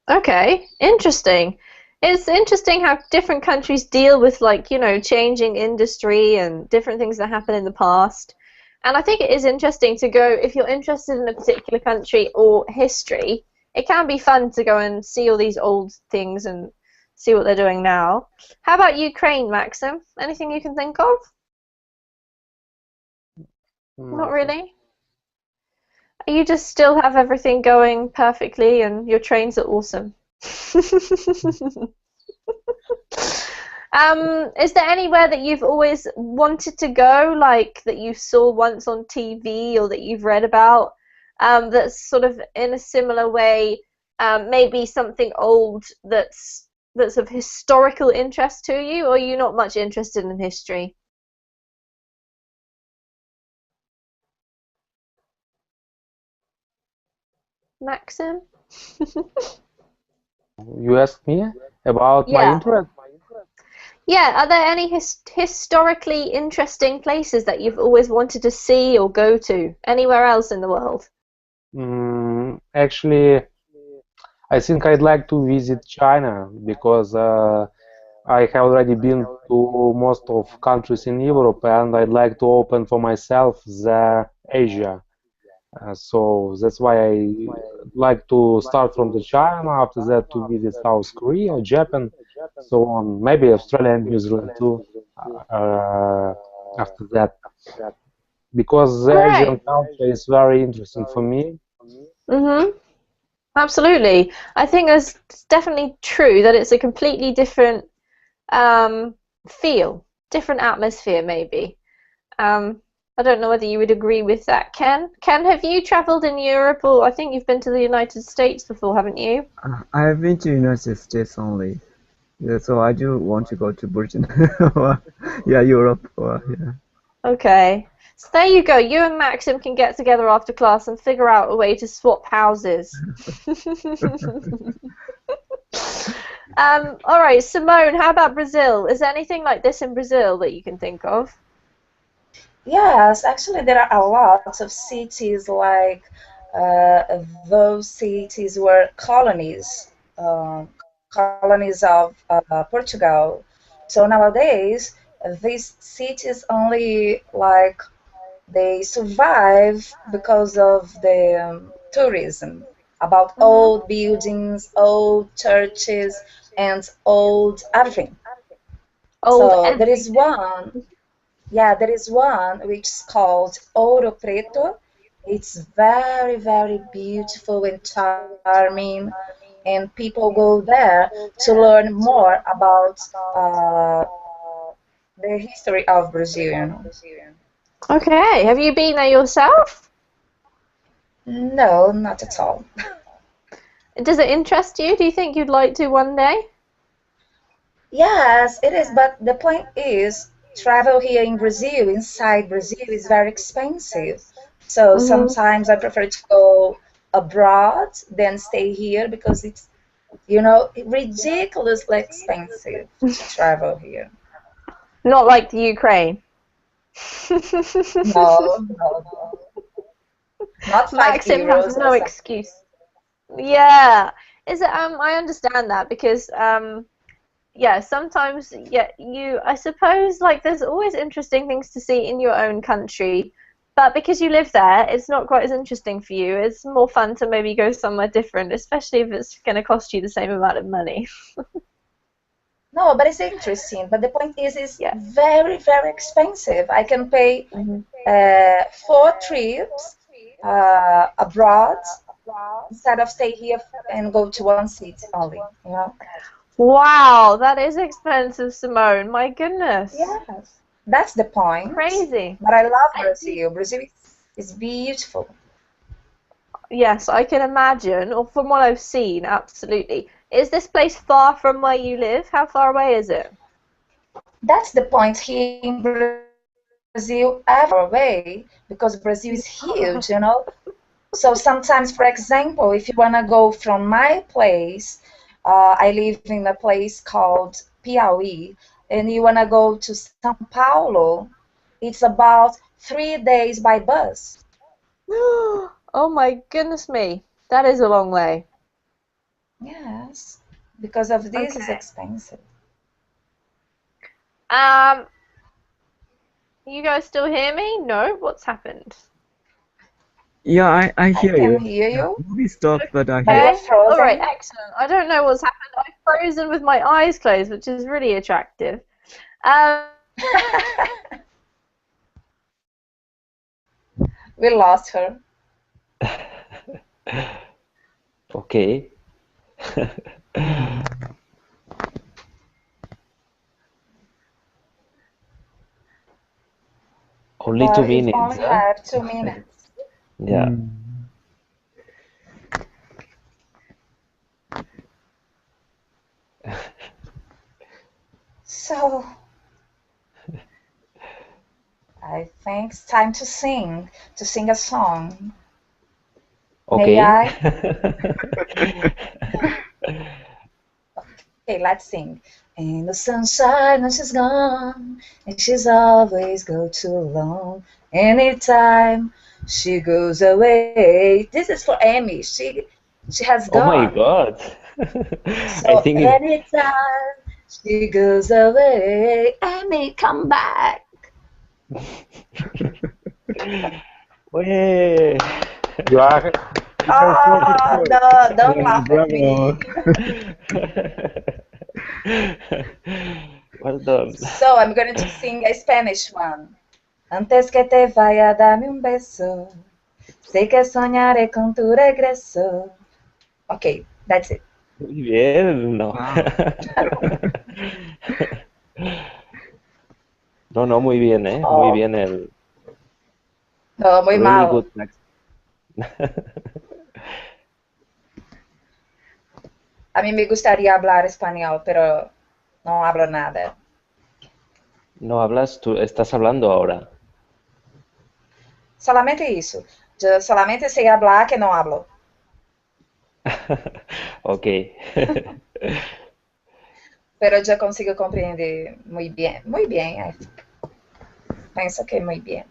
Okay, interesting. It's interesting how different countries deal with, like, you know, changing industry and different things that happen in the past. And I think it is interesting to go, if you're interested in a particular country or history, it can be fun to go and see all these old things and see what they're doing now. How about Ukraine, Maxim? Anything you can think of? Not really? You just still have everything going perfectly and your trains are awesome. Is there anywhere that you've always wanted to go, like that you saw once on TV or that you've read about, that's sort of in a similar way, maybe something old that's of historical interest to you, or are you not much interested in history? Maxim? You asked me about my Yeah. interest? Yeah, are there any historically interesting places that you've always wanted to see or go to anywhere else in the world? Actually, I think I'd like to visit China because I have already been to most of countries in Europe and I'd like to open for myself the Asia. So that's why I like to start from the China, after that to visit South Korea, Japan, so on, maybe Australia and New Zealand too, after that, because the Asian Right. culture is very interesting for me. Absolutely. I think that's definitely true that it's a completely different feel, different atmosphere maybe. I don't know whether you would agree with that, Ken. Ken, have you traveled in Europe, or I think you've been to the United States before, haven't you? I've been to United States only. Yeah, so I do want to go to Britain or yeah, Europe or yeah. Okay. So there you go. You and Maxim can get together after class and figure out a way to swap houses. All right, Simone, how about Brazil? Is there anything like this in Brazil that you can think of? Yes, actually, there are a lot of cities like those cities were colonies, colonies of Portugal. So nowadays, these cities only like they survive because of the tourism about old buildings, old churches, and old everything. Old So there is everything. one, yeah, there is one which is called Ouro Preto. It's very, very beautiful and charming, and people go there to learn more about uh, the history of Brazil. Okay. Have you been there yourself? No, not at all. Does it interest you? Do you think you'd like to one day? Yes, it is, but the point is, travel here in Brazil, inside Brazil, is very expensive. So Mm-hmm. sometimes I prefer to go abroad than stay here because it's, ridiculously expensive to travel here. Not like the Ukraine. No, no, no. Not five Maxim has euros or no something. excuse. Yeah. Is it I understand that because yeah, sometimes yeah, I suppose like there's always interesting things to see in your own country, but because you live there, it's not quite as interesting for you. It's more fun to maybe go somewhere different, especially if it's going to cost you the same amount of money. No, but it's interesting. But the point is, it's Yeah. very, very expensive. I can pay Mhm. 4 trips abroad instead of stay here and go to one city only. Wow, that is expensive, Simone. My goodness. Yes, that's the point. Crazy. But I love Brazil. Brazil is beautiful. Yes, I can imagine, or from what I've seen, absolutely. Is this place far from where you live? How far away is it? That's the point here in Brazil. Everything is far away because Brazil is huge. So sometimes, for example, if you want to go from my place, I live in a place called Piauí, and you want to go to São Paulo, it's about 3 days by bus. Oh my goodness me. That is a long way. Yes, because of this is Okay. expensive. Um, you guys still hear me? No? What's happened? Yeah, I I hear can you. hear Yeah, you, movie stopped, but I but hear you you. are Okay. All right, frozen. excellent. I don't know what's happened. I've frozen with my eyes closed, which is really attractive. Um, We lost her. Okay. Only two But if minutes, only huh? have 2 minutes. Yeah. So I think it's time to sing a song. May Okay. I? Okay, let's sing. In the sunshine when she's gone, and she's always go too long. Anytime she goes away. This is for Amy. She has Oh my gone. God. I So think it. anytime she goes away, Amy, come back. Way. You are Oh no, don't Yeah, laugh at bravo. me. Well done. So I'm going to sing a Spanish one. Antes que te vaya, dame un beso. Sé que soñaré con tu regreso. Okay, that's it. Muy bien, no. Wow. No, no, muy bien, ¿eh? Muy Oh, bien el no, muy really mal. good practice. A mí me gustaría hablar español, pero No hablo nada. No hablas, tú estás hablando ahora. Solamente isso. Yo solamente sei hablar que no hablo. Ok. Pero yo consigo compreender muy bien. Muy bien, I think. Penso que muy bien.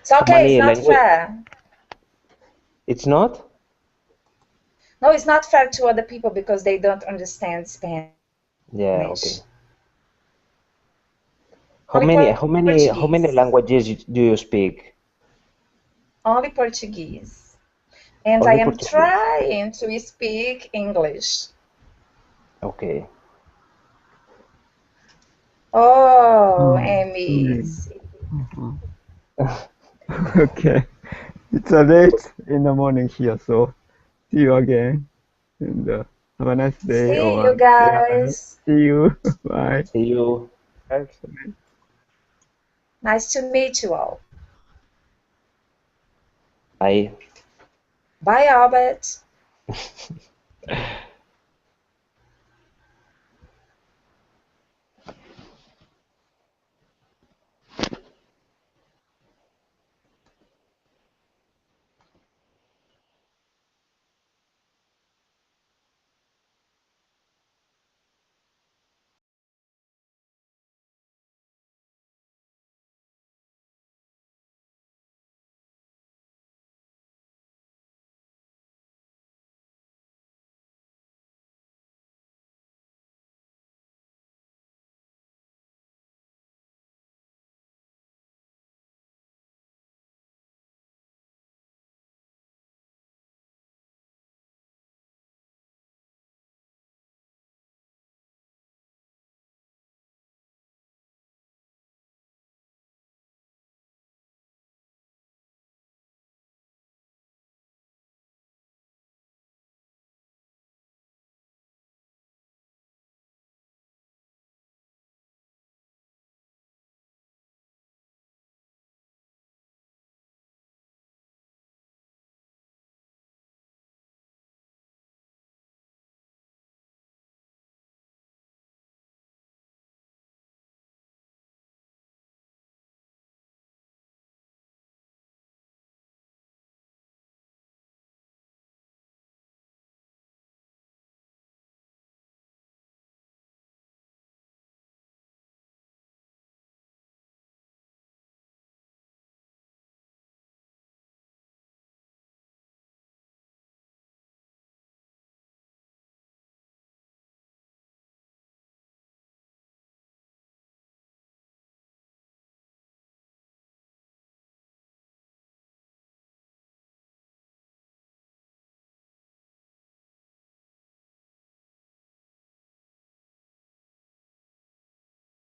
So, How okay, it's many not language? fair. It's not? No, it's not fair to other people because they don't understand Spanish. Yeah, okay. Only How many Portuguese. languages do you speak? Only Portuguese. And I Only am Portuguese. trying to speak English. Okay. Oh, Oh, Amy. okay. It's a late in the morning here, so see you again. And have a nice day See or you guys. see you. Bye. See you. Nice to meet you all. Bye. Bye, Albert.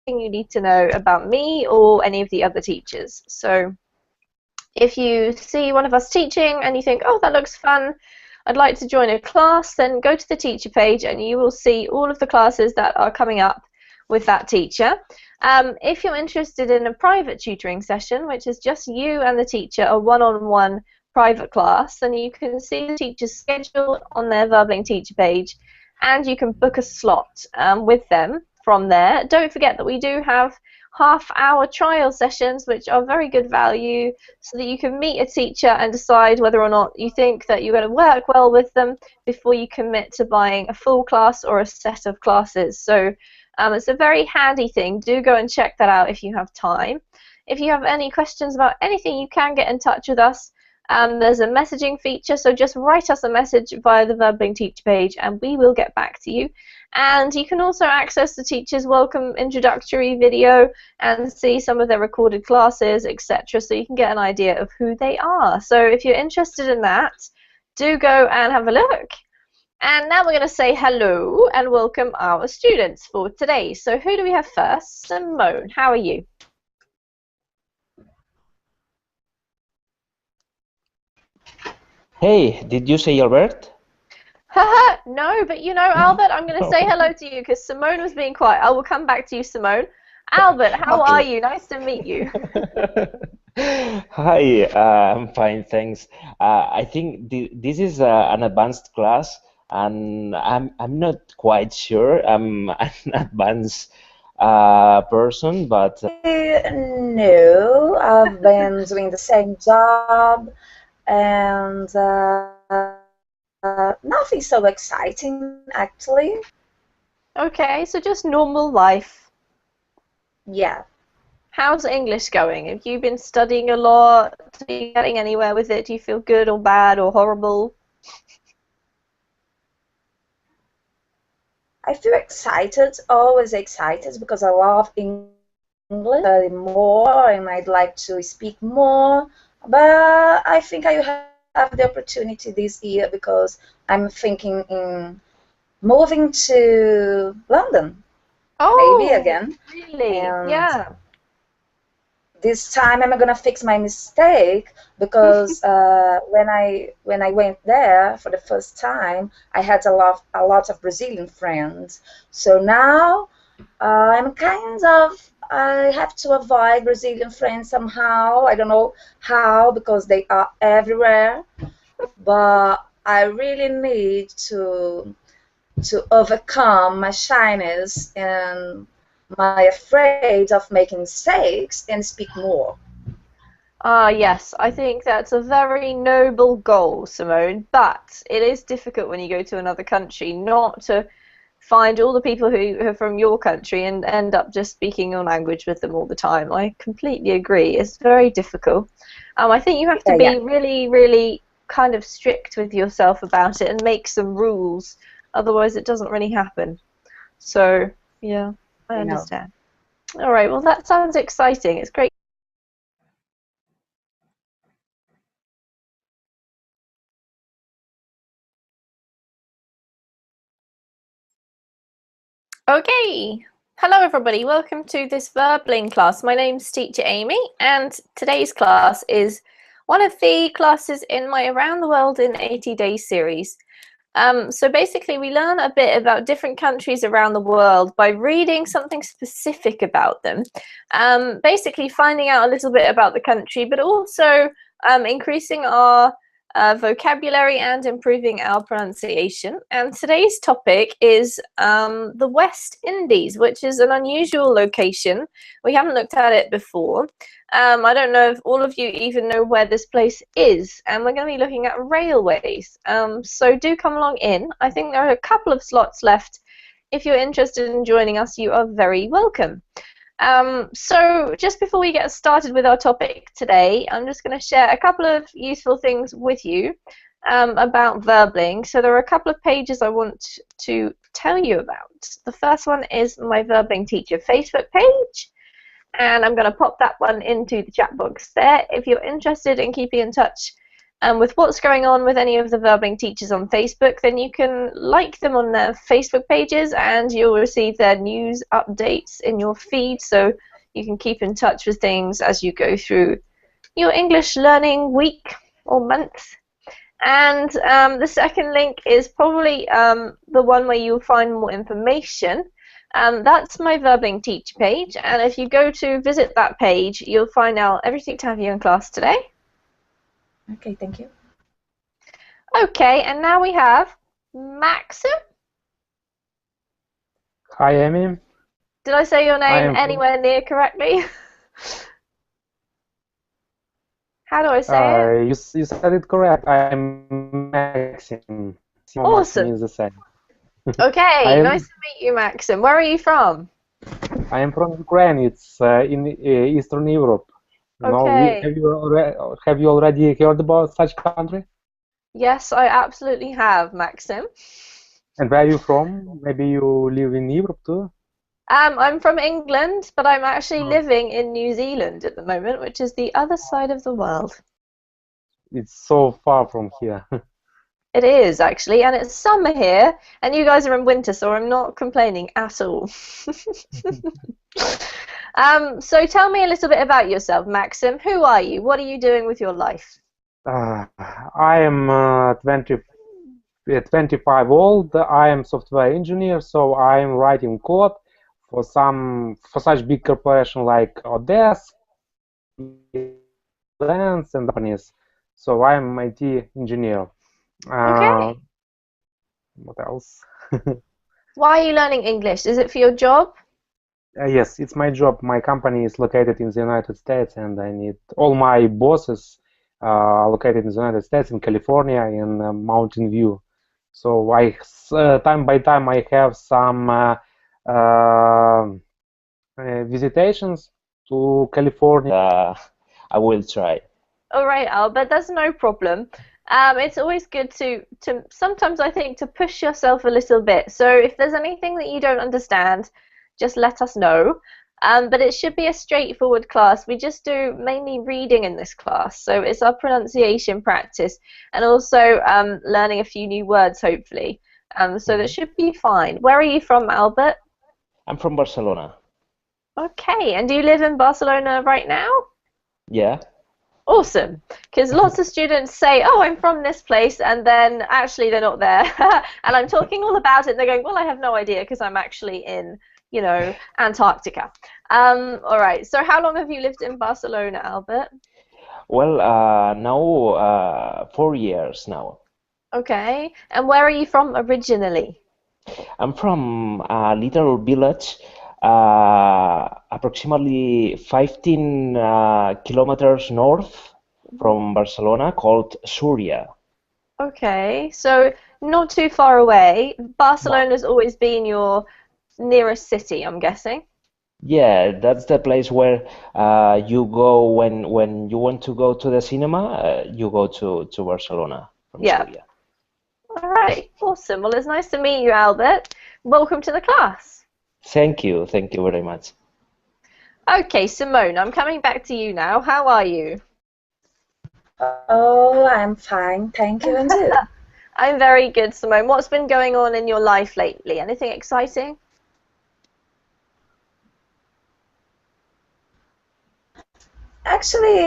You need to know about me or any of the other teachers. So if you see one of us teaching and you think, oh, that looks fun, I'd like to join a class, then go to the teacher page and you will see all of the classes that are coming up with that teacher. If you're interested in a private tutoring session, which is just you and the teacher, a one-on-one private class, then you can see the teacher's schedule on their Verbling teacher page and you can book a slot with them from there. Don't forget that we do have half-hour trial sessions which are very good value so that you can meet a teacher and decide whether or not you think that you're going to work well with them before you commit to buying a full class or a set of classes. So it's a very handy thing. Do go and check that out if you have time. If you have any questions about anything, you can get in touch with us. There's a messaging feature, so just write us a message via the Verbling teacher page and we will get back to you. And you can also access the teacher's welcome introductory video and see some of their recorded classes, etc. So you can get an idea of who they are. So if you're interested in that, do go and have a look. And now we're going to say hello and welcome our students for today. So who do we have first? Simone, how are you? Hey, did you say Albert? Haha, no, but you know, Albert, I'm going to say hello to you because Simone was being quiet. I will come back to you, Simone. Albert, how Okay. are you? Nice to meet you. Hi, I'm fine, thanks. I think this is an advanced class, and I'm not quite sure. I'm an advanced person, but No, I've been doing the same job and nothing so exciting actually. Okay, so just normal life. Yeah. How's English going? Have you been studying a lot? Are you getting anywhere with it? Do you feel good or bad or horrible? I feel excited, always excited because I love English, study more, and I'd like to speak more. But I think I will have the opportunity this year because I'm thinking in moving to London, maybe Oh, again. really? And Yeah. this time I'm gonna fix my mistake because when I went there for the first time, I had a lot of Brazilian friends. So now I'm kind of I have to avoid Brazilian friends somehow. I don't know how because they are everywhere, but I really need to overcome my shyness and my afraid of making mistakes and speak more. Yes, I think that's a very noble goal, Simone, but it is difficult when you go to another country not to find all the people who are from your country and end up just speaking your language with them all the time. I completely agree. It's very difficult. I think you have to Yeah. be really, really kind of strict with yourself about it and make some rules. Otherwise, it doesn't really happen. So, yeah, I You know. understand. All right, well, that sounds exciting. It's great. Okay. Hello everybody, welcome to this verbling class. My name's Teacher Amy and today's class is one of the classes in my Around the World in 80 Days series. So basically we learn a bit about different countries around the world by reading something specific about them. Basically finding out a little bit about the country, but also increasing our vocabulary and improving our pronunciation. And today's topic is the West Indies, which is an unusual location. We haven't looked at it before. I don't know if all of you even know where this place is, and we're going to be looking at railways. So do come along in. I think there are a couple of slots left. If you're interested in joining us, you are very welcome. So just before we get started with our topic today, I'm just going to share a couple of useful things with you about verbling. So there are a couple of pages I want to tell you about. The first one is my Verbling Teacher Facebook page, and I'm going to pop that one into the chat box there. If you're interested in keeping in touch with what's going on with any of the Verbling teachers on Facebook, then you can like them on their Facebook pages and you'll receive their news updates in your feed, so you can keep in touch with things as you go through your English learning week or month. And the second link is probably the one where you'll find more information. That's my Verbling Teach page, and if you go to visit that page, you'll find out everything to have you in class today. Okay, thank you. Okay, and now we have Maxim. Hi, Amy. Did I say your name am anywhere near correctly? How do I say it? you said it correct. I'm Maxim. Maxim Awesome. is the same. Okay, nice to meet you, Maxim. Where are you from? I am from Ukraine. It's in Eastern Europe. Okay. Have you already heard about such country? Yes, I absolutely have, Maxim. And where are you from? Maybe you live in Europe too? I'm from England, but I'm actually living in New Zealand at the moment, which is the other side of the world. It's so far from here. It is, actually, and it's summer here, and you guys are in winter, so I'm not complaining at all. So tell me a little bit about yourself, Maxim. Who are you? What are you doing with your life? I am 25 old. I am software engineer, so I am writing code for such big corporation like Odessa and companies. So I am IT engineer. Okay. What else? Why are you learning English? Is it for your job? Yes, it's my job. My company is located in the United States, and I need all my bosses are located in the United States, in California, in Mountain View. So time by time, I have some visitations to California. I will try. All right, Albert, that's no problem. It's always good to sometimes I think to push yourself a little bit. So if there's anything that you don't understand, just let us know. But it should be a straightforward class. We just do mainly reading in this class. So it's our pronunciation practice and also learning a few new words, hopefully. So that should be fine. Where are you from, Albert? I'm from Barcelona. Okay, and do you live in Barcelona right now? Yeah. Awesome, because lots of students say, oh, I'm from this place, and then actually they're not there. And I'm talking all about it, and they're going, well, I have no idea because I'm actually in, you know, Antarctica. All right, so how long have you lived in Barcelona, Albert? Well, now 4 years now. Okay, and where are you from originally? I'm from a little village, approximately 15 kilometers north from Barcelona, called Súria. Okay, so not too far away. Barcelona's always been your nearest city, I'm guessing. Yeah, that's the place where you go when you want to go to the cinema. You go to Barcelona from Yeah. Súria. All right, awesome. Well, it's nice to meet you, Albert. Welcome to the class. Thank you very much. Okay, Simone, I'm coming back to you now. How are you? Oh, I'm fine, thank you, and you? I'm very good, Simone. What's been going on in your life lately? Anything exciting? Actually,